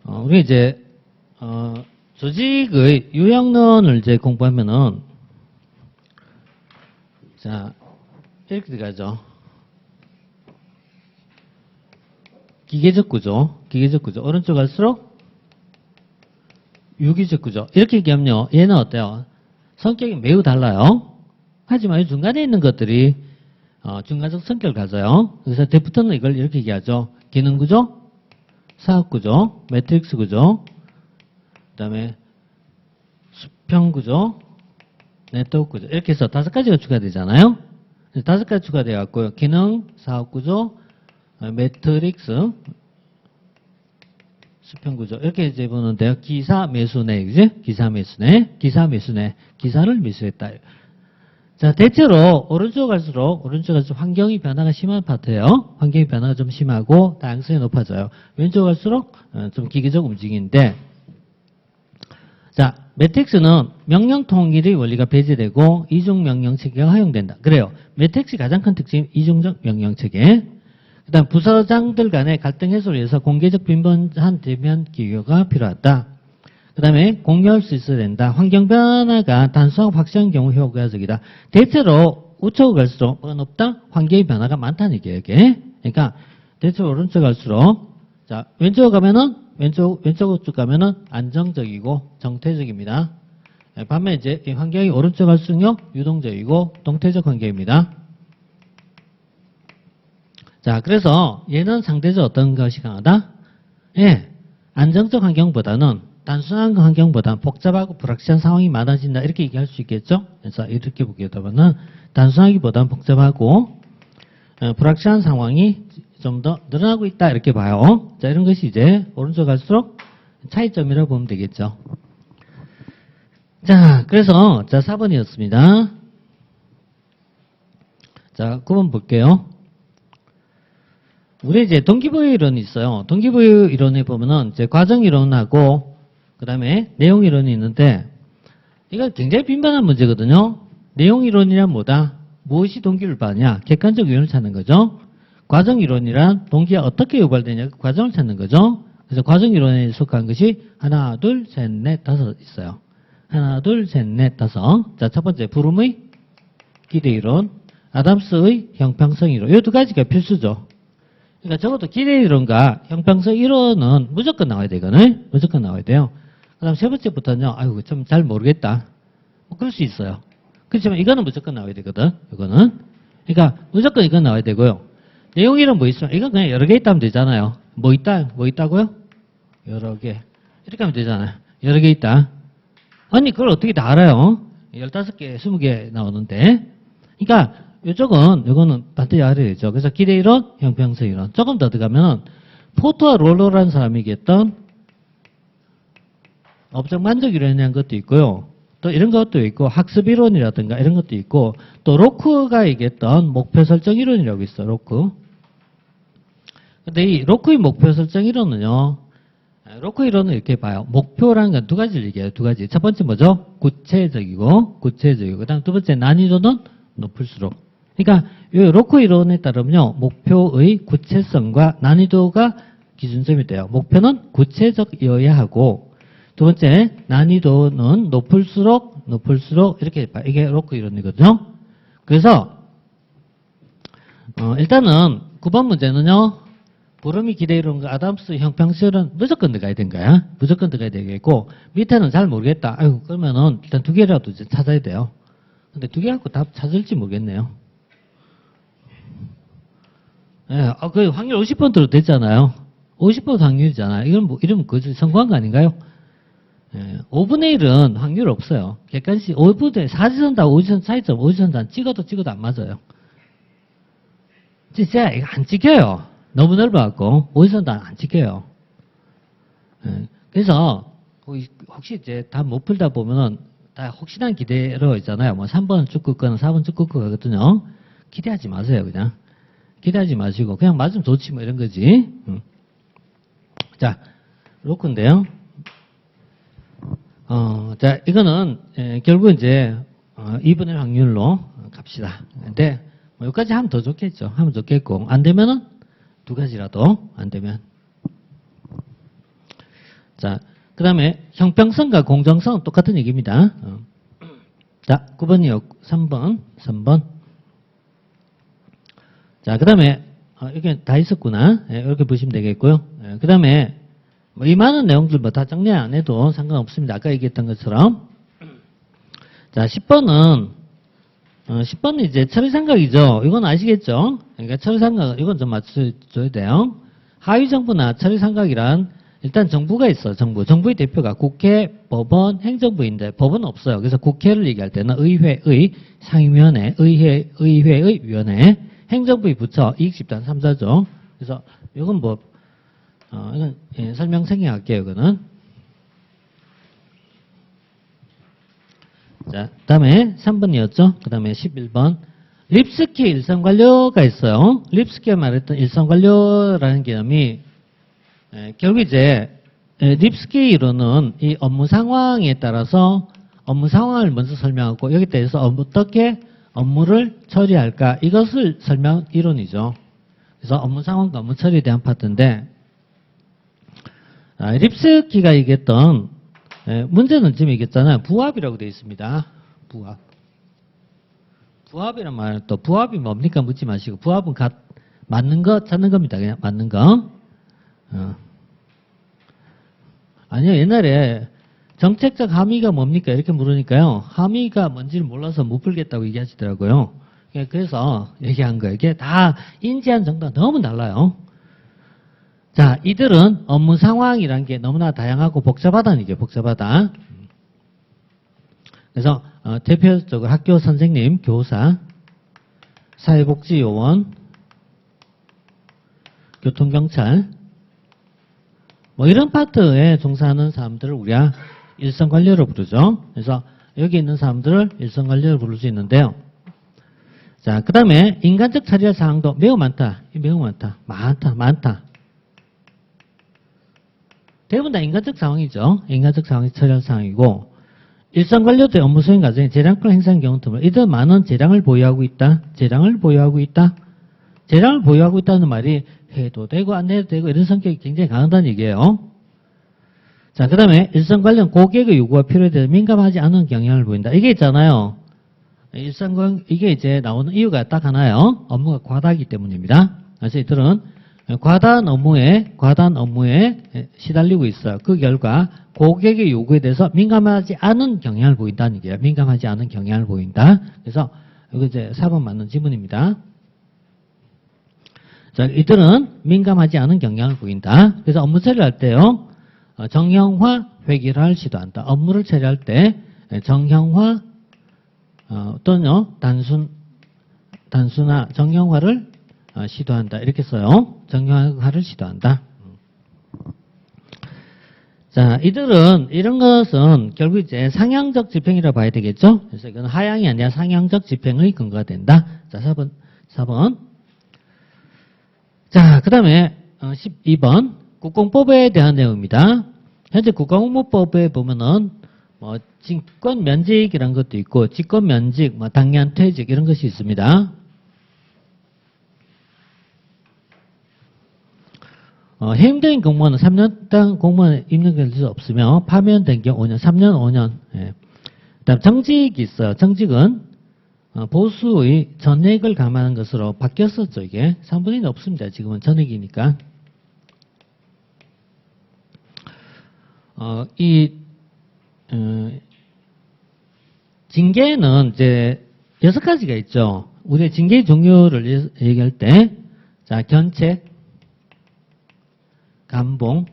우리 이제 조직의 유형론을 이제 공부하면은 자, 이렇게 들어가죠. 기계적 구조. 오른쪽 갈수록 유기적 구조. 이렇게 얘기하면요. 얘는 어때요? 성격이 매우 달라요. 하지만 이 중간에 있는 것들이 중간적 성격을 가져요. 그래서 대부터는 이걸 이렇게 얘기하죠. 기능 구조, 사업 구조, 매트릭스 구조, 그 다음에 수평 구조, 네트워크 구조. 이렇게 해서 5가지가 추가되잖아요. 5가지 추가되어 갖고요. 기능, 사업 구조, 매트릭스, 수평 구조. 이렇게 이제 보는데요. 기사 매수네, 그지? 기사 매수네. 기사를 매수했다. 자, 대체로 오른쪽 갈수록 환경이 변화가 심한 파트예요. 환경이 변화가 좀 심하고 다양성이 높아져요. 왼쪽 갈수록 좀 기계적 움직임인데, 자, 매트릭스는 명령 통일의 원리가 배제되고 이중 명령 체계가 허용된다. 그래요. 매트릭스 가장 큰 특징이 이중적 명령 체계. 그다음 부서장들 간의 갈등 해소를 위해서 공개적 빈번한 대면 기교가 필요하다. 그다음에 공유할 수 있어야 된다. 환경 변화가 단순하고 확실한 경우 효과적이다. 대체로 우측으로 갈수록 뭐가 높다? 환경의 변화가 많다는 얘기예요. 이게. 그러니까 대체로 오른쪽 갈수록 자 왼쪽으로 가면은 왼쪽으로 쭉 가면은 안정적이고 정태적입니다. 반면 이제 이 환경이 오른쪽 갈수록요 유동적이고 동태적 환경입니다. 자, 그래서 얘는 상대적으로 어떤 것이 강하다? 예, 안정적 환경보다는 단순한 환경보다는 복잡하고 불확실한 상황이 많아진다. 이렇게 얘기할 수 있겠죠? 그래서 이렇게 보게 되면은 단순하기보다는 복잡하고 불확실한 상황이 좀 더 늘어나고 있다. 이렇게 봐요. 자, 이런 것이 이제 오른쪽 갈수록 차이점이라고 보면 되겠죠. 자, 그래서 자 4번이었습니다. 자, 9번 볼게요. 우리 이제 동기부여 이론이 있어요. 동기부여 이론에 보면은 이제 과정 이론하고 그 다음에 내용 이론이 있는데 이거 굉장히 빈번한 문제거든요. 내용 이론이란 뭐다? 무엇이 동기를 바냐? 객관적 요인을 찾는 거죠. 과정 이론이란 동기가 어떻게 유발되냐? 그 과정을 찾는 거죠. 그래서 과정 이론에 속한 것이 하나, 둘, 셋, 넷, 다섯 있어요. 하나, 둘, 셋, 넷, 다섯. 자, 첫 번째 브룸의 기대 이론, 아담스의 형평성 이론. 이 두 가지가 필수죠. 그러니까 적어도 기대 이론과 형평성 이론은 무조건 나와야 되거든요. 무조건 나와야 돼요. 그 다음 세 번째부터는요, 아이고, 좀 잘 모르겠다. 뭐 그럴 수 있어요. 그렇지만 이거는 무조건 나와야 되거든. 이거는. 그러니까 무조건 이건 나와야 되고요. 내용 이론 뭐 있으면 이건 그냥 여러 개 있다면 되잖아요. 뭐 있다고요? 여러 개. 이렇게 하면 되잖아요. 여러 개 있다. 아니, 그걸 어떻게 다 알아요? 15개, 20개 나오는데. 그러니까 이거는 반드시 알아야 되죠. 그래서 기대 이론, 형평성 이론. 조금 더 들어가면은 포터와 롤러라는 사람이 얘기했던 업적 만족 이론이라는 것도 있고요. 또 이런 것도 있고 학습 이론이라든가 이런 것도 있고 또 로크가 얘기했던 목표 설정 이론이라고 있어. 로크. 근데 이 로크의 목표 설정 이론은요. 로크 이론은 이렇게 봐요. 목표라는 건 두 가지를 얘기해요. 두 가지. 첫 번째 뭐죠? 구체적이고. 그다음 두 번째 난이도는 높을수록. 그러니까 이 로크 이론에 따르면요. 목표의 구체성과 난이도가 기준점이 돼요. 목표는 구체적이어야 하고 두 번째 난이도는 높을수록 이렇게 봐요. 이게 로크 이론이거든요. 그래서 일단은 9번 문제는요. 브룸이 기대 이론과 아담스 형평성은 무조건 들어가야 되는 거야. 무조건 들어가야 되겠고 밑에는 잘 모르겠다. 아이고 그러면은 일단 두 개라도 이제 찾아야 돼요. 근데 두 개 갖고 답 찾을지 모르겠네요. 예, 그 확률 50%로 됐잖아요. 50% 확률이잖아요. 이건 뭐 이러면 그저 성공한 거 아닌가요? 예, 5분의 1은 확률 없어요. 객관식 5분의 4지선다 5지선 차이점 5지선단 찍어도 안 맞아요. 진짜 이거 안 찍혀요. 너무 넓어갖고 5지선단 안 찍혀요. 예, 그래서 혹시 이제 다 못 풀다 보면은 다 혹시나 기대로 있잖아요. 뭐 3번 쭉 긋거나 4번 쭉 긋고 가거든요. 기대하지 마세요, 그냥. 기대하지 마시고 그냥 맞으면 좋지 뭐 이런 거지. 자, 로크인데요. 자, 이거는 결국 이제 2분의 1 확률로 갑시다. 근데 뭐 여기까지 하면 더 좋겠죠. 하면 좋겠고 안 되면은 두 가지라도 안 되면. 자, 그 다음에 형평성과 공정성은 똑같은 얘기입니다. 자, 9번이요. 3번. 자, 그 다음에 이렇게 다 있었구나. 이렇게 보시면 되겠고요. 그 다음에 뭐 이 많은 내용들 뭐 다 정리 안 해도 상관없습니다. 아까 얘기했던 것처럼. 자, 10번은 이제 처리상각이죠. 이건 아시겠죠? 그러니까 처리상각, 이건 좀 맞춰줘야 돼요. 하위정부나 처리상각이란 일단 정부가 있어, 정부의 대표가 국회, 법원, 행정부인데 법은 없어요. 그래서 국회를 얘기할 때는 의회의 상임위원회, 의회의 위원회, 행정부의 부처, 이익집단 3자죠. 그래서 이건 뭐 이건 설명 생략할게요. 이거는. 자, 그 다음에 3번이었죠. 그 다음에 11번. 립스키 일선관료가 있어요. 립스키가 말했던 일선관료라는 개념이 결국 이제 립스키 이론은 이 업무 상황에 따라서 업무 상황을 먼저 설명하고 여기 대해서 어떻게 업무를 처리할까 이것을 설명 이론이죠. 그래서 업무 상황과 업무 처리에 대한 파트인데 립스키가 얘기했던 문제는 지금 얘기했잖아요. 부합이라고 되어 있습니다. 부합. 부합이란 말은 또 부합이 뭡니까 묻지 마시고 부합은 맞는 거 찾는 겁니다. 그냥 맞는 거. 아니요. 옛날에 정책적 함의가 뭡니까 이렇게 물으니까요. 함의가 뭔지를 몰라서 못 풀겠다고 얘기하시더라고요. 그래서 얘기한 거예요. 이게 다 인지한 정도가 너무 달라요. 자, 이들은 업무 상황이란 게 너무나 다양하고 복잡하다는 얘기예요. 복잡하다. 그래서 대표적으로 학교 선생님, 교사, 사회복지요원, 교통경찰 뭐 이런 파트에 종사하는 사람들을 우리가 일선관료로 부르죠. 그래서 여기 있는 사람들을 일선관료로 부를 수 있는데요. 자, 그 다음에 인간적 처리할 사항도 매우 많다. 매우 많다. 많다. 대부분 다 인간적 상황이죠. 인간적 상황이 처리할 사항이고 일선관료들의 업무 수행 과정에 재량권 행사한 경우 드물 이들 많은 재량을 보유하고 있다. 재량을 보유하고 있다는 말이 해도 되고 안 해도 되고 이런 성격이 굉장히 강하다는 얘기예요. 자, 그 다음에 일선관련 고객의 요구와 필요에 대해서 민감하지 않은 경향을 보인다. 이게 있잖아요. 이게 이제 나오는 이유가 딱 하나예요. 업무가 과다하기 때문입니다. 그래서 이들은 과다한 업무에 시달리고 있어요. 그 결과 고객의 요구에 대해서 민감하지 않은 경향을 보인다는 얘기예요. 민감하지 않은 경향을 보인다. 그래서 이거 이제 4번 맞는 지문입니다. 자, 이들은 민감하지 않은 경향을 보인다. 그래서 업무 처리를 할 때요. 정형화 회계를 시도한다. 업무를 처리할 때 정형화 또는요. 단순화 정형화를 시도한다. 이렇게 써요. 정형화를 시도한다. 자, 이들은 이런 것은 결국 이제 상향적 집행이라고 봐야 되겠죠. 그래서 이건 하향이 아니라 상향적 집행의 근거가 된다. 자, 4번. 자, 그 다음에 12번 국공법에 대한 내용입니다. 현재 국가공무법에 보면은 뭐 직권 면직이라는 것도 있고 직권 면직, 뭐 당연 퇴직 이런 것이 있습니다. 해임된 공무원은 3년 공무원 임명될 수 없으며 파면된 경우 5년, 3년, 5년. 예. 그다음 정직이 있어요. 정직은 보수의 전액을 감안하는 것으로 바뀌었었죠. 이게 3분의 1이 없습니다. 지금은 전액이니까. 징계는 이제 6가지가 있죠. 우리가 징계 종류를 얘기할 때, 자, 견책, 감봉,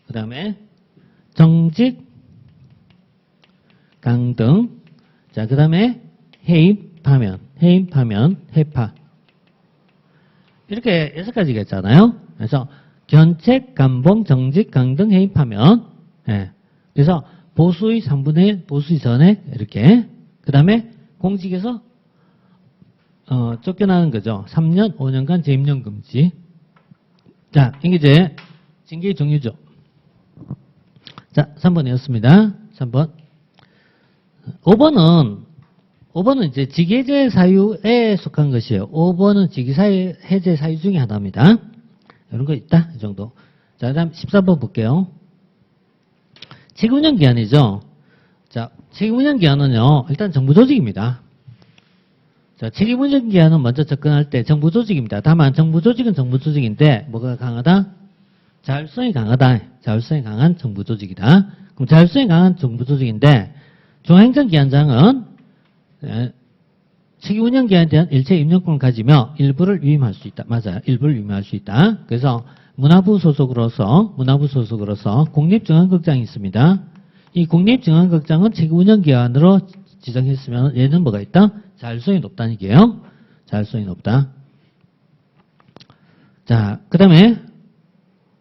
그 다음에 정직, 강등, 자, 그 다음에 해임, 파면, 해파. 이렇게 6가지가 있잖아요. 그래서 견책, 감봉, 정직, 강등, 해임, 파면. 예. 그래서 보수의 3분의 1, 보수의 전액, 이렇게. 그 다음에 공직에서, 쫓겨나는 거죠. 3년, 5년간 재임용 금지. 자, 이게 이제 징계의 종류죠. 자, 3번이었습니다. 3번. 5번은 이제 직해제 사유에 속한 것이에요. 5번은 직해제 사유 중에 하나입니다. 이런 거 있다. 이 정도. 자, 그 다음 13번 볼게요. 책임운영 기한이죠. 자, 책임운영 기한은요, 일단 정부 조직입니다. 자, 책임운영 기한은 먼저 접근할 때 정부 조직입니다. 다만 정부 조직은 정부 조직인데 뭐가 강하다? 자율성이 강하다. 자율성이 강한 정부 조직이다. 그럼 자율성이 강한 정부 조직인데 중앙행정기관장은 책임운영기관에 대한 일체 임명권을 가지며 일부를 위임할 수 있다. 맞아요. 일부를 위임할 수 있다. 그래서 문화부 소속으로서 국립중앙극장이 있습니다. 이 국립중앙극장은 책임운영기관으로 지정했으면 얘는 뭐가 있다? 자율성이 높다는 얘기예요. 자율성이 높다. 자, 그 다음에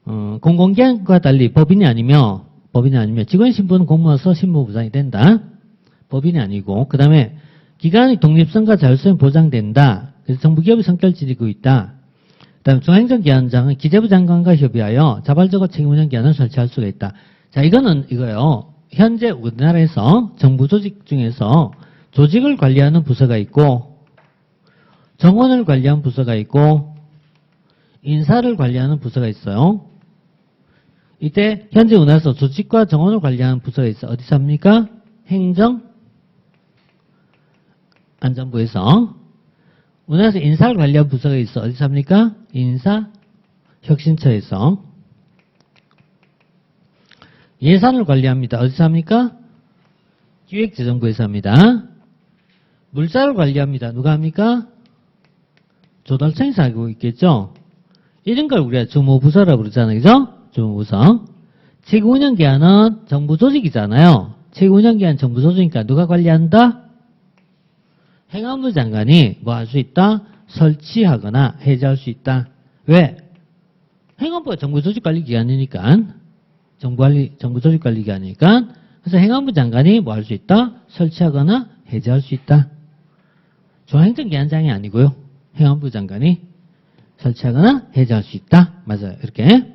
공공기관과 달리 법인이 아니며 법인이 아니면 직원 신분은 공무원으로서 신분보장이 된다. 법인이 아니고 그 다음에 기관의 독립성과 자율성이 보장된다. 그래서 정부기업의 성격을 지니고 있다. 그 다음에 중앙행정기관장은 기재부 장관과 협의하여 자발적으로 책임운영기관을 설치할 수가 있다. 자, 이거는 이거예요. 현재 우리나라에서 정부 조직 중에서 조직을 관리하는 부서가 있고 정원을 관리하는 부서가 있고 인사를 관리하는 부서가 있어요. 이때 현재 우리나라에서 조직과 정원을 관리하는 부서가 있어. 어디서 합니까? 행정안전부에서. 우리나라에서 인사를 관리하는 부서가 있어. 어디서 합니까? 인사혁신처에서. 예산을 관리합니다. 어디서 합니까? 기획재정부에서 합니다. 물자를 관리합니다. 누가 합니까? 조달청에서 하고 있겠죠? 이런 걸 우리가 주무부서라고 그러잖아요. 그죠? 주무부서. 책임운영기관은 정부 조직이잖아요. 책임운영기관 정부 조직이니까 누가 관리한다? 행안부 장관이 뭐 할 수 있다? 설치하거나 해제할 수 있다. 왜? 행안부가 정부 조직 관리 기관이니까. 정부 조직 관리 기관이니까. 그래서 행안부 장관이 뭐 할 수 있다? 설치하거나 해제할 수 있다. 중앙행정기관장이 아니고요. 행안부 장관이 설치하거나 해제할 수 있다. 맞아요. 이렇게.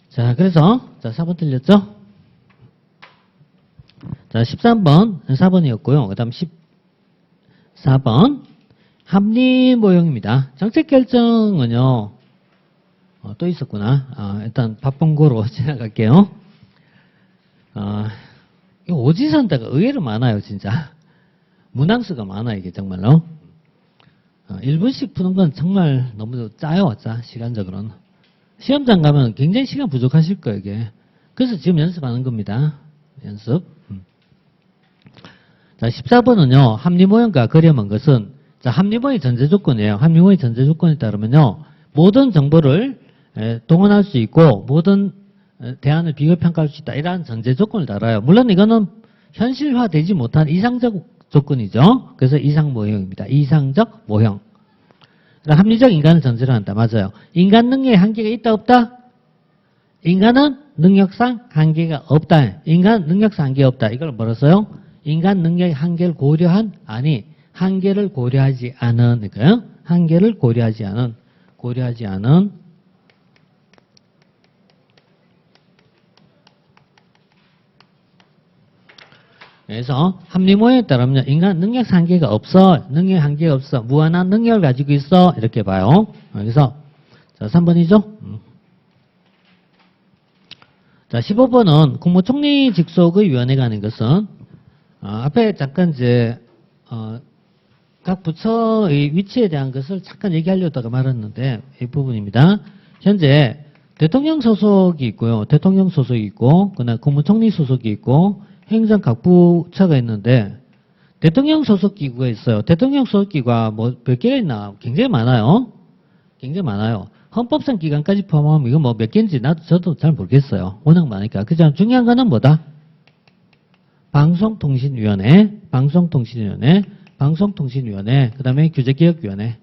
자, 그래서, 자, 4번 틀렸죠? 자, 13번, 4번이었고요. 그 다음 14번, 합리모형입니다. 정책결정은요, 또 있었구나. 일단 밥봉고로 지나갈게요. 이 오지선다가 의외로 많아요, 진짜. 문항수가 많아, 이게 정말로. 1분씩 푸는 건 정말 너무 짜요, 시간적으로는. 시험장 가면 굉장히 시간 부족하실 거예요, 이게. 그래서 지금 연습하는 겁니다. 연습. 자, 14번은요, 합리모형과 거래한 것은, 자, 합리모형의 전제 조건이에요. 합리모형의 전제 조건에 따르면요, 모든 정보를 동원할 수 있고, 모든 대안을 비교평가할 수 있다. 이러한 전제 조건을 달아요. 물론 이거는 현실화되지 못한 이상적 조건이죠. 그래서 이상모형입니다. 이상적 모형. 합리적 인간을 전제로 한다. 맞아요. 인간 능력에 한계가 있다, 없다? 인간은 능력상 한계가 없다. 인간 능력상 한계가 없다. 이걸 뭐라 써요? 인간 능력의 한계를 고려한, 아니, 한계를 고려하지 않은, 그러니까요. 한계를 고려하지 않은. 그래서 합리모형에 따르면 인간 능력 한계가 없어. 능력 한계가 없어. 무한한 능력을 가지고 있어. 이렇게 봐요. 그래서 자, 3번이죠. 자, 15번은 국무총리 직속의 위원회가 하는 것은 앞에 잠깐 이제 각 부처의 위치에 대한 것을 잠깐 얘기하려다가 말았는데 이 부분입니다. 현재 대통령 소속이 있고요. 대통령 소속이 있고 그다음 국무총리 소속이 있고 행정 각 부처가 있는데 대통령 소속 기구가 있어요. 대통령 소속 기구가 뭐 몇 개가 있나? 굉장히 많아요. 굉장히 많아요. 헌법상 기관까지 포함하면 이거 뭐 몇 개인지 저도 잘 모르겠어요. 워낙 많으니까. 그죠? 중요한 거는 뭐다? 방송통신위원회, 그 다음에 규제개혁위원회,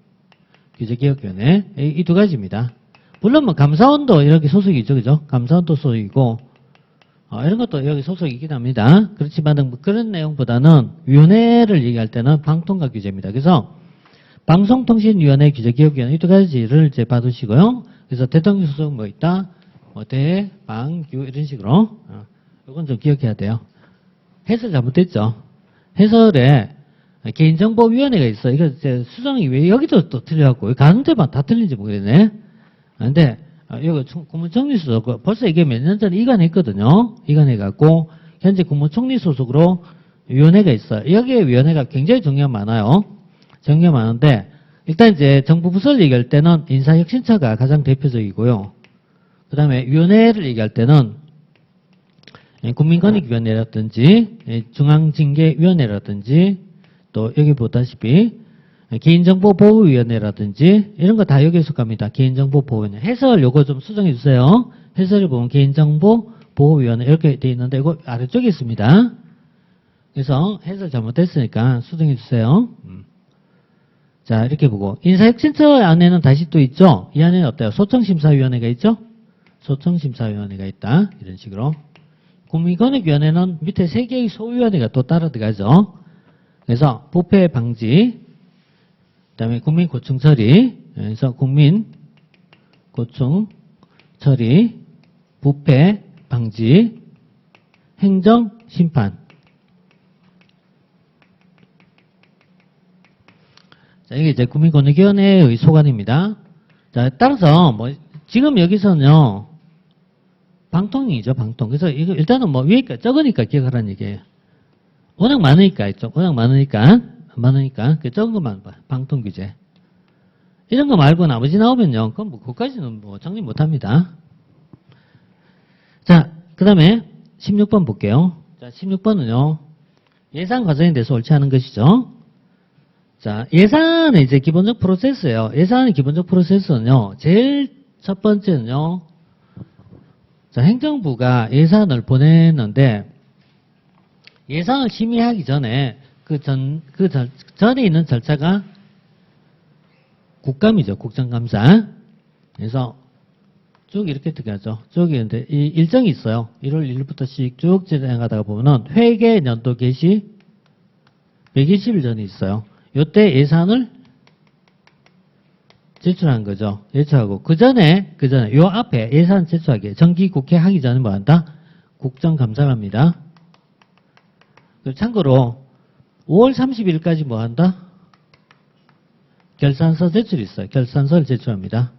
이 두 가지입니다. 물론 뭐 감사원도 이렇게 소속이 있죠, 그죠? 감사원도 소속이고, 이런 것도 여기 소속이긴 합니다. 그렇지만 뭐 그런 내용보다는 위원회를 얘기할 때는 방통과 규제입니다. 그래서 방송통신위원회, 규제개혁위원회 이 두 가지를 이제 받으시고요. 그래서 대통령 소속 뭐 있다? 뭐 대, 방, 규 이런 식으로. 이건 좀 기억해야 돼요. 해설 잘못됐죠. 해설에 개인정보위원회가 있어. 이거 이제 수정이 왜 여기도 또 틀려갖고 가는데만 다 틀린지 모르겠네. 근데 여기 국무총리 소속 벌써 이게 몇 년 전에 이관했거든요. 이관해갖고 현재 국무총리 소속으로 위원회가 있어요. 여기에 위원회가 굉장히 정리가 많아요. 정리가 많은데 일단 이제 정부 부서를 얘기할 때는 인사혁신처가 가장 대표적이고요. 그 다음에 위원회를 얘기할 때는 국민권익위원회라든지 중앙징계위원회라든지 또 여기 보다시피 개인정보보호위원회라든지 이런 거 다 여기에 속합니다. 개인정보보호위원회. 해설 요거 좀 수정해 주세요. 해설을 보면 개인정보보호위원회 이렇게 돼 있는데 이거 아래쪽에 있습니다. 그래서 해설 잘못됐으니까 수정해 주세요. 자, 이렇게 보고 인사혁신처 안에는 다시 또 있죠. 이 안에는 어때요? 소청심사위원회가 있죠. 소청심사위원회가 있다. 이런 식으로. 국민권익위원회는 밑에 3개의 소위원회가 또 따라 들어가죠. 그래서 부패 방지, 그다음에 국민고충 처리, 그래서 국민고충 처리, 부패 방지, 행정 심판. 자, 이게 이제 국민권익위원회의 소관입니다. 자, 따라서 뭐 지금 여기서는요. 방통위죠, 방통. 그래서 이거 일단은 뭐 위에니까 적으니까 기억하라는 얘기예요. 워낙 많으니까 있죠. 워낙 많으니까 그 적은 것만 봐. 방통 규제. 이런 거 말고 나머지 나오면요. 그건 뭐 그것까지는 뭐 정리 못 합니다. 자, 그다음에 16번 볼게요. 자, 16번은요. 예산 과정에 대해서 옳지 않은 것이죠. 자, 예산은 이제 기본적 프로세스예요. 예산의 기본적 프로세스는요. 제일 첫 번째는요. 자, 행정부가 예산을 보냈는데 예산을 심의하기 전에 그 전에 있는 절차가 국감이죠. 국정감사. 그래서 쭉 이렇게 들어가죠. 쭉 이런데 이 일정이 있어요. 1월 1일부터 쭉 진행하다가 보면은 회계 연도 개시 120일 전에 있어요. 요때 예산을 제출한 거죠. 제출하고 그 전에 요 앞에 예산 제출하기 정기 국회 하기 전에 뭐 한다? 국정감사를 합니다. 참고로 5월 30일까지 뭐 한다? 결산서 제출이 있어요. 결산서를 제출합니다.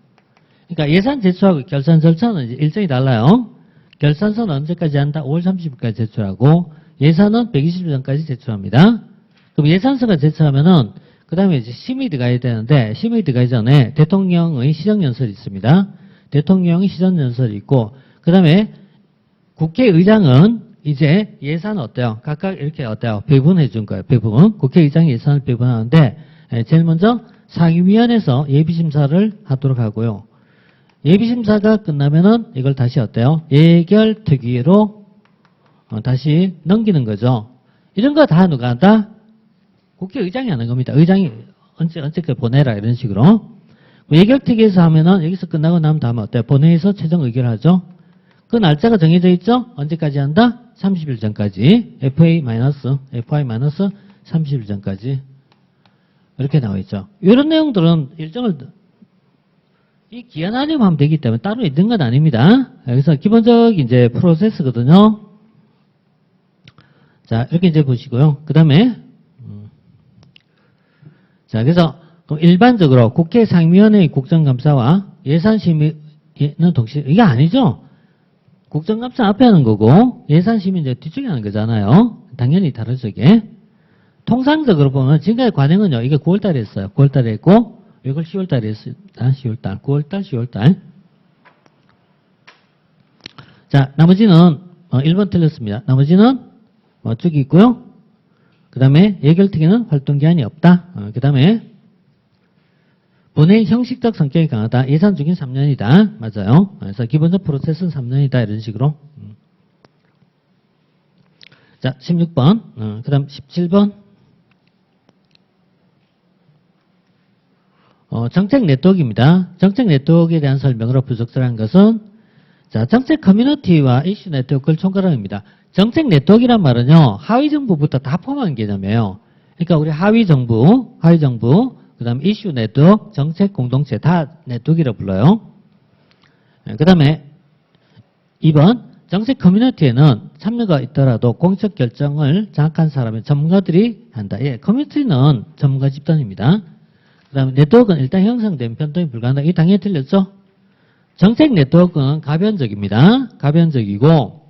그러니까 예산 제출하고 결산 절차는 이제 일정이 달라요. 결산서는 언제까지 한다? 5월 30일까지 제출하고 예산은 120일 전까지 제출합니다. 그럼 예산서가 제출하면은 그 다음에 이제 심의 들어가야 되는데 심의 들어가기 전에 대통령의 시정연설이 있습니다. 대통령의 시정연설이 있고 그 다음에 국회의장은 이제 예산 어때요? 각각 이렇게 어때요? 배분해 준 거예요. 배분. 국회의장이 예산을 배분하는데 제일 먼저 상임위원회에서 예비심사를 하도록 하고요. 예비심사가 끝나면은 이걸 다시 어때요? 예결특위로 다시 넘기는 거죠. 이런 거 다 누가 한다? 국회의장이 하는 겁니다. 의장이 언제까지 보내라 이런 식으로. 예결특위에서 하면은 여기서 끝나고 나면 다음에 어때요? 본회의에서 최종 의결하죠. 그 날짜가 정해져 있죠? 언제까지 한다? 30일 전까지. FI-30일 전까지. 이렇게 나와 있죠. 이런 내용들은 일정을 이 기한 안에만 하면 되기 때문에 따로 있는 건 아닙니다. 그래서 기본적인 이제 프로세스거든요. 자, 이렇게 이제 보시고요. 그 다음에 자, 그래서 일반적으로 국회 상임위원회의 국정감사와 예산심의는 동시에 이게 아니죠. 국정감사 앞에 하는 거고 예산심의는 뒤쪽에 하는 거잖아요. 당연히 다르죠 이게. 통상적으로 보면 지금까지 관행은요. 이게 9월달에 했어요. 9월달에 했고 이걸 10월달에 했습니다. 10월달, 9월달, 10월달. 자, 나머지는 1번 틀렸습니다. 나머지는 쭉 있고요. 그 다음에 예결특위는 활동기한이 없다. 그 다음에 본회의 형식적 성격이 강하다. 예산 중인 3년이다. 맞아요. 그래서 기본적 프로세스는 3년이다. 이런 식으로. 자, 16번. 그 다음 17번. 정책 네트워크입니다. 정책 네트워크에 대한 설명으로 부적절한 것은 자, 정책 커뮤니티와 이슈 네트워크를 총괄합니다. 정책 네트워크란 말은요. 하위 정부부터 다 포함한 개념이에요. 그러니까 우리 하위 정부, 그 다음에 이슈 네트워크, 정책 공동체 다 네트워크라고 불러요. 그 다음에 2번 정책 커뮤니티에는 참여가 있더라도 공적 결정을 장악한 사람의 전문가들이 한다. 예, 커뮤니티는 전문가 집단입니다. 그 다음에 네트워크는 일단 형성된 변동이 불가능하다. 이게 당연히 틀렸죠? 정책 네트워크는 가변적입니다. 가변적이고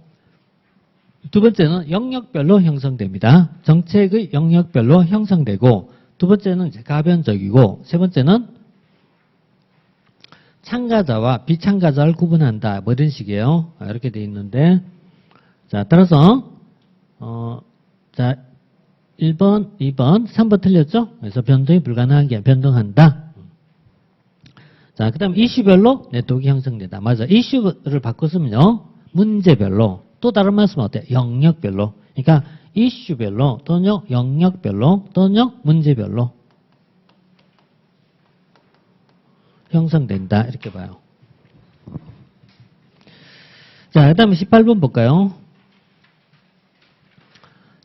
두 번째는 영역별로 형성됩니다. 정책의 영역별로 형성되고 두 번째는 이제 가변적이고 세 번째는 참가자와 비참가자를 구분한다. 뭐 이런 식이에요. 이렇게 돼 있는데 자 따라서 자 1번, 2번, 3번 틀렸죠? 그래서 변동이 불가능한 게 변동한다. 자, 그 다음 이슈별로 네트워크 형성된다. 맞아. 이슈를 바꿨으면요. 문제별로. 또 다른 말씀은 어때요? 영역별로. 그러니까 이슈별로 또는요. 영역별로 또는요. 문제별로 형성된다. 이렇게 봐요. 자, 그 다음에 18번 볼까요?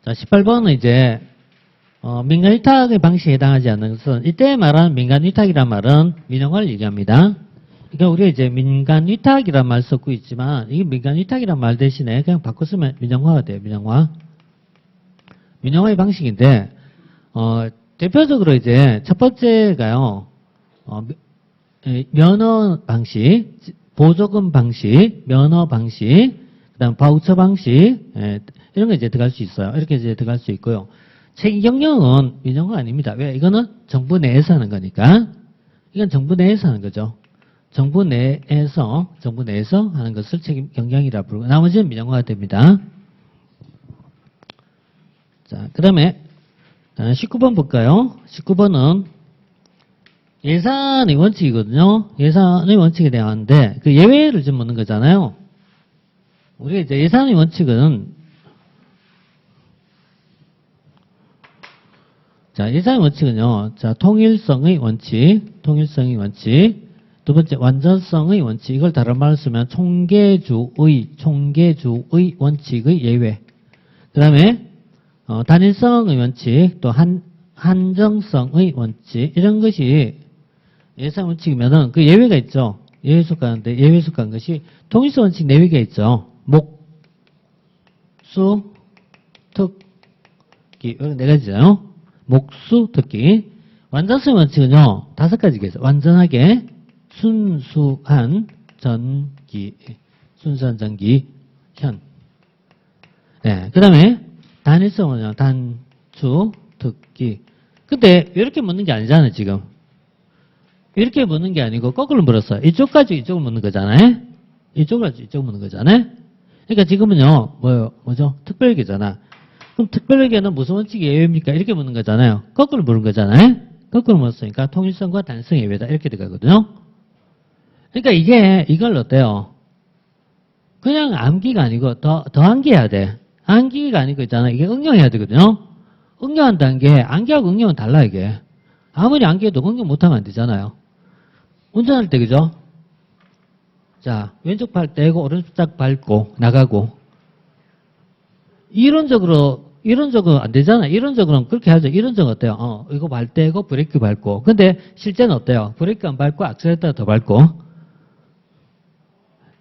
자, 18번은 이제, 민간 위탁의 방식에 해당하지 않는 것은, 이때 말하는 민간 위탁이란 말은 민영화를 얘기합니다. 그러니까 우리가 이제 민간 위탁이란 말 쓰고 있지만, 이게 민간 위탁이란 말 대신에 그냥 바꿔 쓰면 민영화가 돼요, 민영화. 민영화의 방식인데, 대표적으로 이제 첫 번째가요, 면허 방식, 보조금 방식, 면허 방식, 그 다음 바우처 방식, 이런 거 이제 들어갈 수 있어요. 이렇게 이제 들어갈 수 있고요. 책임 경영은 민영화 아닙니다. 왜? 이거는 정부 내에서 하는 거니까. 이건 정부 내에서 하는 거죠. 정부 내에서 하는 것을 책임 경영이라 부르고, 나머지는 민영화가 됩니다. 자, 그 다음에 19번 볼까요? 19번은 예산의 원칙이거든요. 예산의 원칙에 대한데 그 예외를 좀 묻는 거잖아요. 우리가 이제 예산의 원칙은 자, 예산의 원칙은요. 자, 통일성의 원칙. 두 번째 완전성의 원칙. 이걸 다른 말로 쓰면 총계주의 원칙의 예외. 그다음에 단일성의 원칙, 또 한정성의 원칙, 이런 것이 예산 원칙이면은 그 예외가 있죠. 예외 속하는데, 예외 속한 것이 통일성 원칙 내외가 있죠. 목, 수, 특기, 이런 네 가지잖아요. 목, 수, 특기. 완전성 원칙은요, 5가지가 있어요. 완전하게, 순수한 전기, 현. 네, 그 다음에, 단일성은요, 단추, 특기. 근데 이렇게 묻는 게 아니잖아요, 지금. 이렇게 묻는 게 아니고 거꾸로 물었어요. 이쪽 가지고 이쪽을 묻는 거잖아요. 이쪽 가지고 이쪽을 묻는 거잖아요. 그러니까 지금은요, 뭐죠? 특별계잖아. 그럼 특별계는 무슨 원칙이 예외입니까? 이렇게 묻는 거잖아요. 거꾸로 물은 거잖아요. 거꾸로 물었으니까 통일성과 단일성의 예외다. 이렇게 들어가거든요. 그러니까 이걸 어때요? 그냥 암기가 아니고 더 암기해야 돼. 암기가 아니고 있잖아. 이게 응용해야 되거든요. 응용한다는 게 암기하고 응용은 달라 이게. 아무리 암기해도 응용 못하면 안 되잖아요. 운전할 때 그죠? 자, 왼쪽 팔 떼고 오른쪽 딱 밟고 나가고. 이론적으로 안 되잖아요. 이론적으로는 그렇게 하죠. 이론적으로 어때요? 이거 발 떼고 브레이크 밟고. 근데 실제는 어때요? 브레이크 안 밟고 악셀레이터 더 밟고.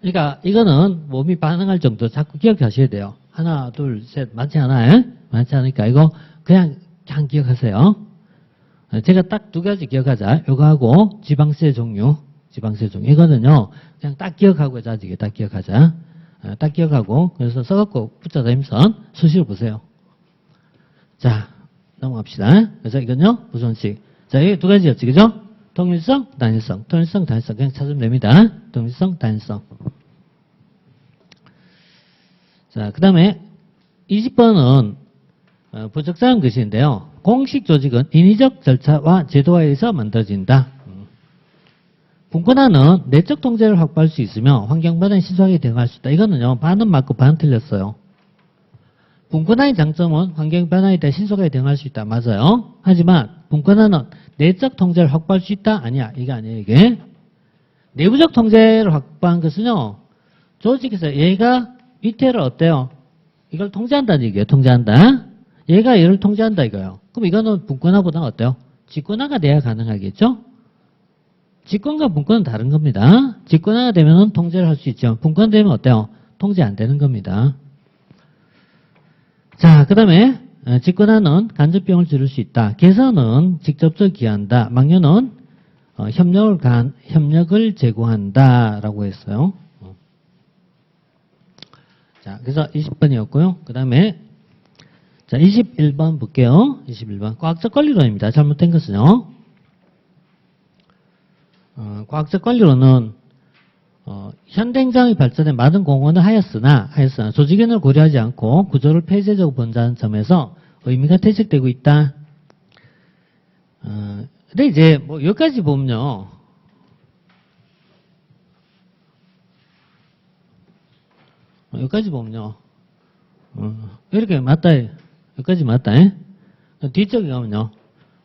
그러니까 이거는 몸이 반응할 정도 자꾸 기억하셔야 돼요. 하나, 둘, 셋. 많지 않아요? 많지 않으니까 이거 그냥 기억하세요. 제가 딱 2가지 기억하자. 요거하고 지방세 종류. 이거는요, 그냥 딱 기억하고 자지게 딱 기억하자. 딱 기억하고, 그래서 써갖고 붙여서 힘선 수식을 보세요. 자, 넘어갑시다. 그래서 이건요, 무슨 원칙? 자, 이게 2가지였지, 그죠? 통일성, 단일성. 그냥 찾으면 됩니다. 통일성, 단일성. 자, 그 다음에 20번은 부적절한 것인데요. 공식 조직은 인위적 절차와 제도에 의해서 만들어진다. 분권화는 내적 통제를 확보할 수 있으며 환경 변화에 신속하게 대응할 수 있다. 이거는요, 반은 맞고 반 틀렸어요. 분권화의 장점은 환경 변화에 대해 신속하게 대응할 수 있다. 맞아요. 하지만 분권화는 내적 통제를 확보할 수 있다? 아니야. 이게 아니에요, 이게. 내부적 통제를 확보한 것은요, 조직에서 얘가 밑에를 어때요? 이걸 통제한다는 얘기예요. 통제한다. 얘가 얘를 통제한다 이거예요. 그럼 이거는 분권화보다는 어때요? 직권화가 돼야 가능하겠죠? 직권과 분권은 다른 겁니다. 직권화가 되면 통제를 할 수 있죠. 분권되면 어때요? 통제 안 되는 겁니다. 자, 그 다음에 직권화는 간접비용을 줄일 수 있다. 개선은 직접적 기여한다. 막려는 협력을 제고한다 라고 했어요. 자, 그래서 20번이었고요. 그 다음에 자, 21번 볼게요. 21번. 과학적 권리론입니다. 잘못된 것은요. 과학적 권리론은 현대행정이 발전에 많은 공헌을 하였으나 조직원을 고려하지 않고 구조를 폐쇄적으로 본다는 점에서 의미가 퇴색되고 있다. 근데 이제 뭐 여기까지 보면요. 여기까지 보면요. 이렇게 맞다. 여기까지 맞다. 뒤쪽에 가면요.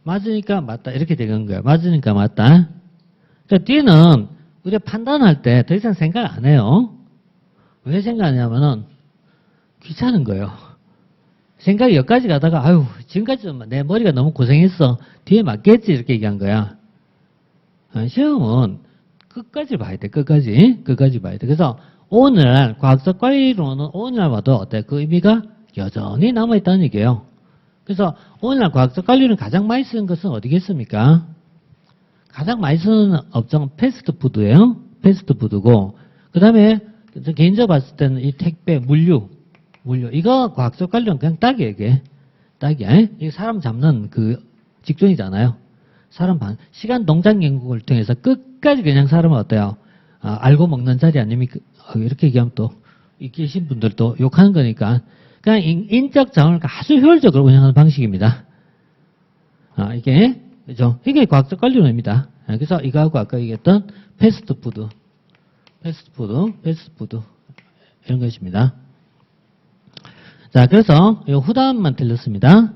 맞으니까 맞다. 이렇게 되는 거예요. 맞으니까 맞다. 그러니까 뒤는 우리가 판단할 때 더 이상 생각 안 해요. 왜 생각하냐면은 귀찮은 거예요. 생각이 여기까지 가다가 아유 지금까지 내 머리가 너무 고생했어. 뒤에 맞겠지 이렇게 얘기한 거야. 시험은 끝까지 봐야 돼. 끝까지 봐야 돼. 그래서 오늘날 과학적 관리로는 오늘날 봐도 어때? 그 의미가 여전히 남아있다는 얘기예요. 그래서 오늘날 과학적 관리는 가장 많이 쓰는 것은 어디겠습니까? 가장 많이 쓰는 업종은 패스트푸드예요. 패스트푸드고 그 다음에 개인적으로 봤을 때는 이 택배, 물류 이거 과학적 관리는 그냥 딱이에요. 이게 딱이야. 이게 사람 잡는 그 직종이잖아요. 시간 동작 연구를 통해서 끝까지 그냥 사람은 어때요? 알고 먹는 자리 아닙니까? 이렇게 얘기하면 또, 이 계신 분들도 욕하는 거니까. 그냥 인적 자원을 아주 효율적으로 운영하는 방식입니다. 그죠? 이게 과학적 관리론입니다. 그래서 이거하고 아까 얘기했던 패스트푸드. 이런 것입니다. 자, 그래서 이 후다음만 틀렸습니다.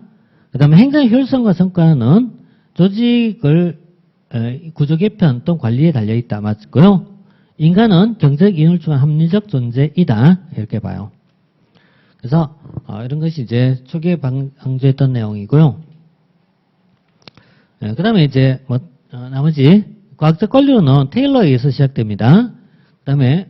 그 다음에 행정 효율성과 성과는 조직을 구조 개편 또는 관리에 달려있다. 맞고요. 인간은 경제적 이윤을 추구한 합리적 존재이다. 이렇게 봐요. 그래서 이런 것이 이제 초기에 강조했던 내용이고요. 그 다음에 이제 나머지 과학적 권리론은 테일러에 의해서 시작됩니다. 그 다음에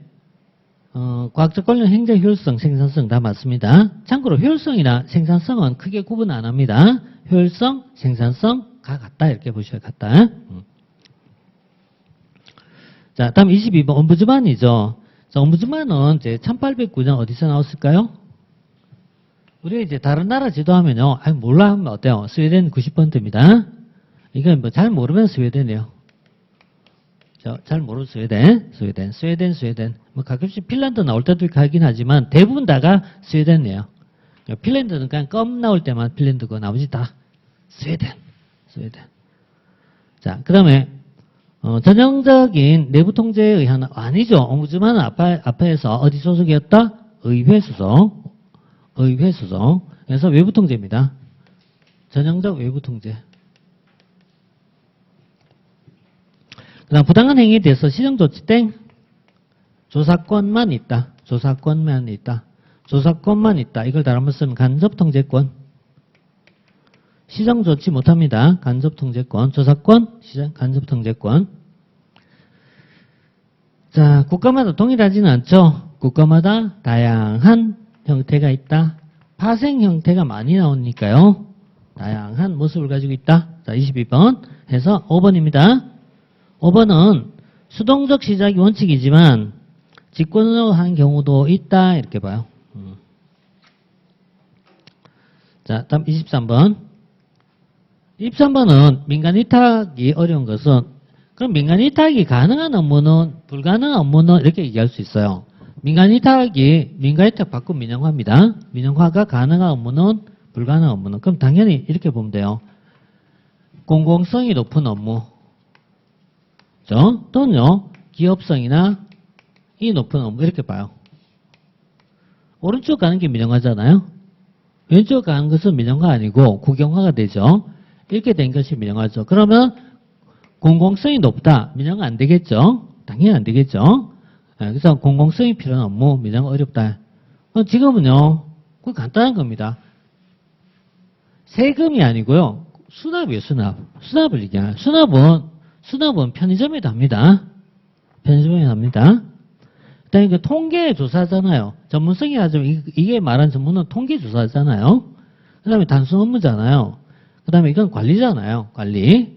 과학적 권리는 행정 효율성, 생산성 다 맞습니다. 참고로 효율성이나 생산성은 크게 구분 안 합니다. 효율성, 생산성가 같다 이렇게 보셔야 같다. 자, 다음 22번 엄부즈만이죠. 자, 엄부즈만은 이제 1809년 어디서 나왔을까요? 우리가 이제 다른 나라 지도하면요, 몰라 하면 어때요? 스웨덴 90번째입니다. 이건 뭐 잘 모르면 스웨덴이에요. 잘 모르는 스웨덴. 뭐 가끔씩 핀란드 나올 때도 가긴 하지만 대부분 다가 스웨덴이에요. 핀란드는 그냥 껌 나올 때만 핀란드고 나머지 다 스웨덴. 자, 그 다음에 전형적인 내부 통제에 의한 아니죠. 옴부즈만은 앞에서 어디 소속이었다? 의회 소속. 그래서 외부 통제입니다. 전형적 외부 통제. 그 다음 부당한 행위에 대해서 시정조치 땡 조사권만 있다. 이걸 다른 번 쓰면 간접통제권. 시정조치 못합니다. 간접통제권. 조사권, 간접통제권. 자, 국가마다 동일하지는 않죠. 국가마다 다양한 형태가 있다. 파생 형태가 많이 나오니까요. 다양한 모습을 가지고 있다. 자, 22번 해서 5번입니다. 5번은 수동적 시작이 원칙이지만 직권으로 하는 경우도 있다. 이렇게 봐요. 자, 다음 23번. 23번은 민간 위탁이 어려운 것은 그럼 민간 위탁이 가능한 업무는 불가능한 업무는 이렇게 얘기할 수 있어요. 민간 위탁 바꾸면 민영화입니다. 민영화가 가능한 업무는 불가능한 업무는 그럼 당연히 이렇게 보면 돼요. 공공성이 높은 업무 또는요 기업성이나 이 높은 업무 이렇게 봐요. 오른쪽 가는 게 민영화잖아요. 왼쪽 가는 것은 민영화 아니고 국영화가 되죠. 이렇게 된 것이 민영화죠. 그러면 공공성이 높다. 민영화 안 되겠죠. 당연히 안 되겠죠. 그래서 공공성이 필요한 업무 민영화 어렵다. 지금은요 그건 간단한 겁니다. 세금이 아니고요 수납이에요. 수납을 얘기하는. 수납은 편의점에도 합니다. 그다음에 그 통계 조사잖아요. 전문성이 하자면 이게 말한 전문은 통계 조사잖아요. 그다음에 단순 업무잖아요. 그다음에 이건 관리잖아요. 관리.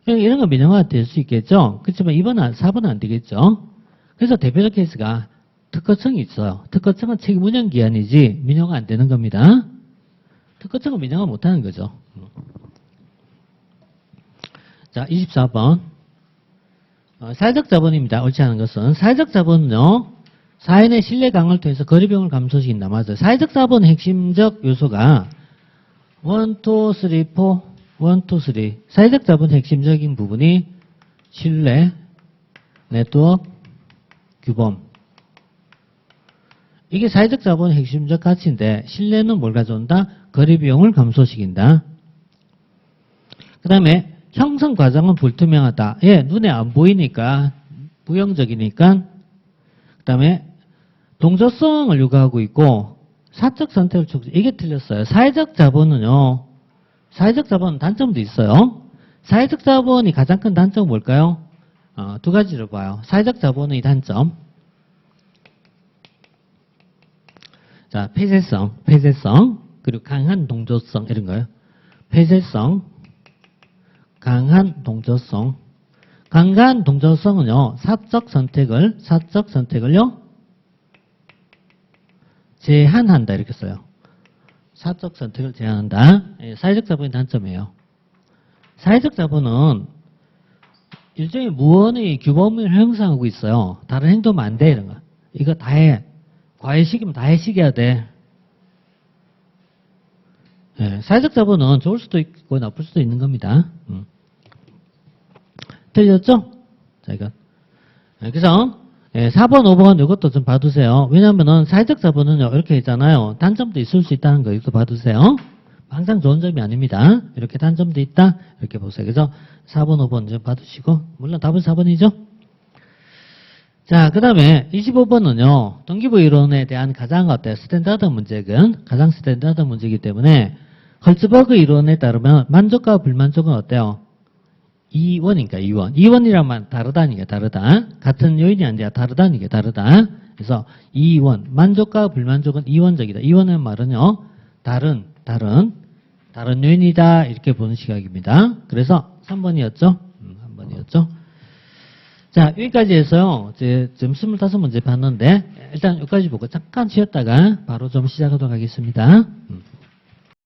이런 거 민영화가 될 수 있겠죠. 그렇지만 4번은 안 되겠죠. 그래서 대표적 케이스가 특허청이 있어요. 특허청은 책임 운영 기관이지 민영화 안 되는 겁니다. 특허청은 민영화 못 하는 거죠. 자, 24번. 사회적 자본입니다. 옳지 않은 것은. 사회적 자본은요, 사회 내 신뢰 강화를 통해서 거래 비용을 감소시킨다. 맞아요. 사회적 자본의 핵심적 요소가 1, 2, 3. 사회적 자본의 핵심적인 부분이 신뢰, 네트워크, 규범. 이게 사회적 자본의 핵심적 가치인데 신뢰는 뭘 가져온다? 거래 비용을 감소시킨다. 그 다음에 형성 과정은 불투명하다. 눈에 안 보이니까 부정적이니까. 그 다음에 동조성을 요구하고 있고 사적 선택을 촉진. 이게 틀렸어요. 사회적 자본은요. 사회적 자본은 단점도 있어요. 사회적 자본이 가장 큰 단점은 뭘까요? 두 가지를 봐요. 사회적 자본의 단점. 자, 폐쇄성, 그리고 강한 동조성 이런 거예요. 폐쇄성, 강한 동조성. 강한 동조성은요. 사적 선택을요. 제한한다 이렇게 써요. 사적 선택을 제한한다. 사회적 자본의 단점이에요. 사회적 자본은 일종의 무언의 규범을 형성하고 있어요. 다른 행동하면 안 돼 이런 거. 이거 다 해. 과외시키면 다 해시켜야 돼. 사회적 자본은 좋을 수도 있고 나쁠 수도 있는 겁니다. 틀렸죠? 자, 이거. 그래서 4번, 5번 이것도 좀 봐두세요. 왜냐면은 사회적 자본은요, 이렇게 있잖아요. 단점도 있을 수 있다는 거, 이거 봐두세요. 항상 좋은 점이 아닙니다. 이렇게 단점도 있다? 이렇게 보세요. 그래서 4번, 5번 좀 봐두시고, 물론 답은 4번이죠? 자, 그 다음에 25번은요, 동기부 이론에 대한 가장 스탠다드 문제군, 가장 스탠다드 문제이기 때문에, 헐츠버그 이론에 따르면 만족과 불만족은 어때요? 2원이니까 2원. 2원이란 말 다르다니까 다르다. 같은 요인이 아니라 다르다니까 다르다. 그래서 2원. 만족과 불만족은 2원적이다. 2원의 말은요. 다른 요인이다. 이렇게 보는 시각입니다. 그래서 3번이었죠? 3번이었죠? 자, 여기까지 해서요. 지금 25문제 봤는데 일단 여기까지 보고 잠깐 쉬었다가 바로 좀 시작하도록 하겠습니다.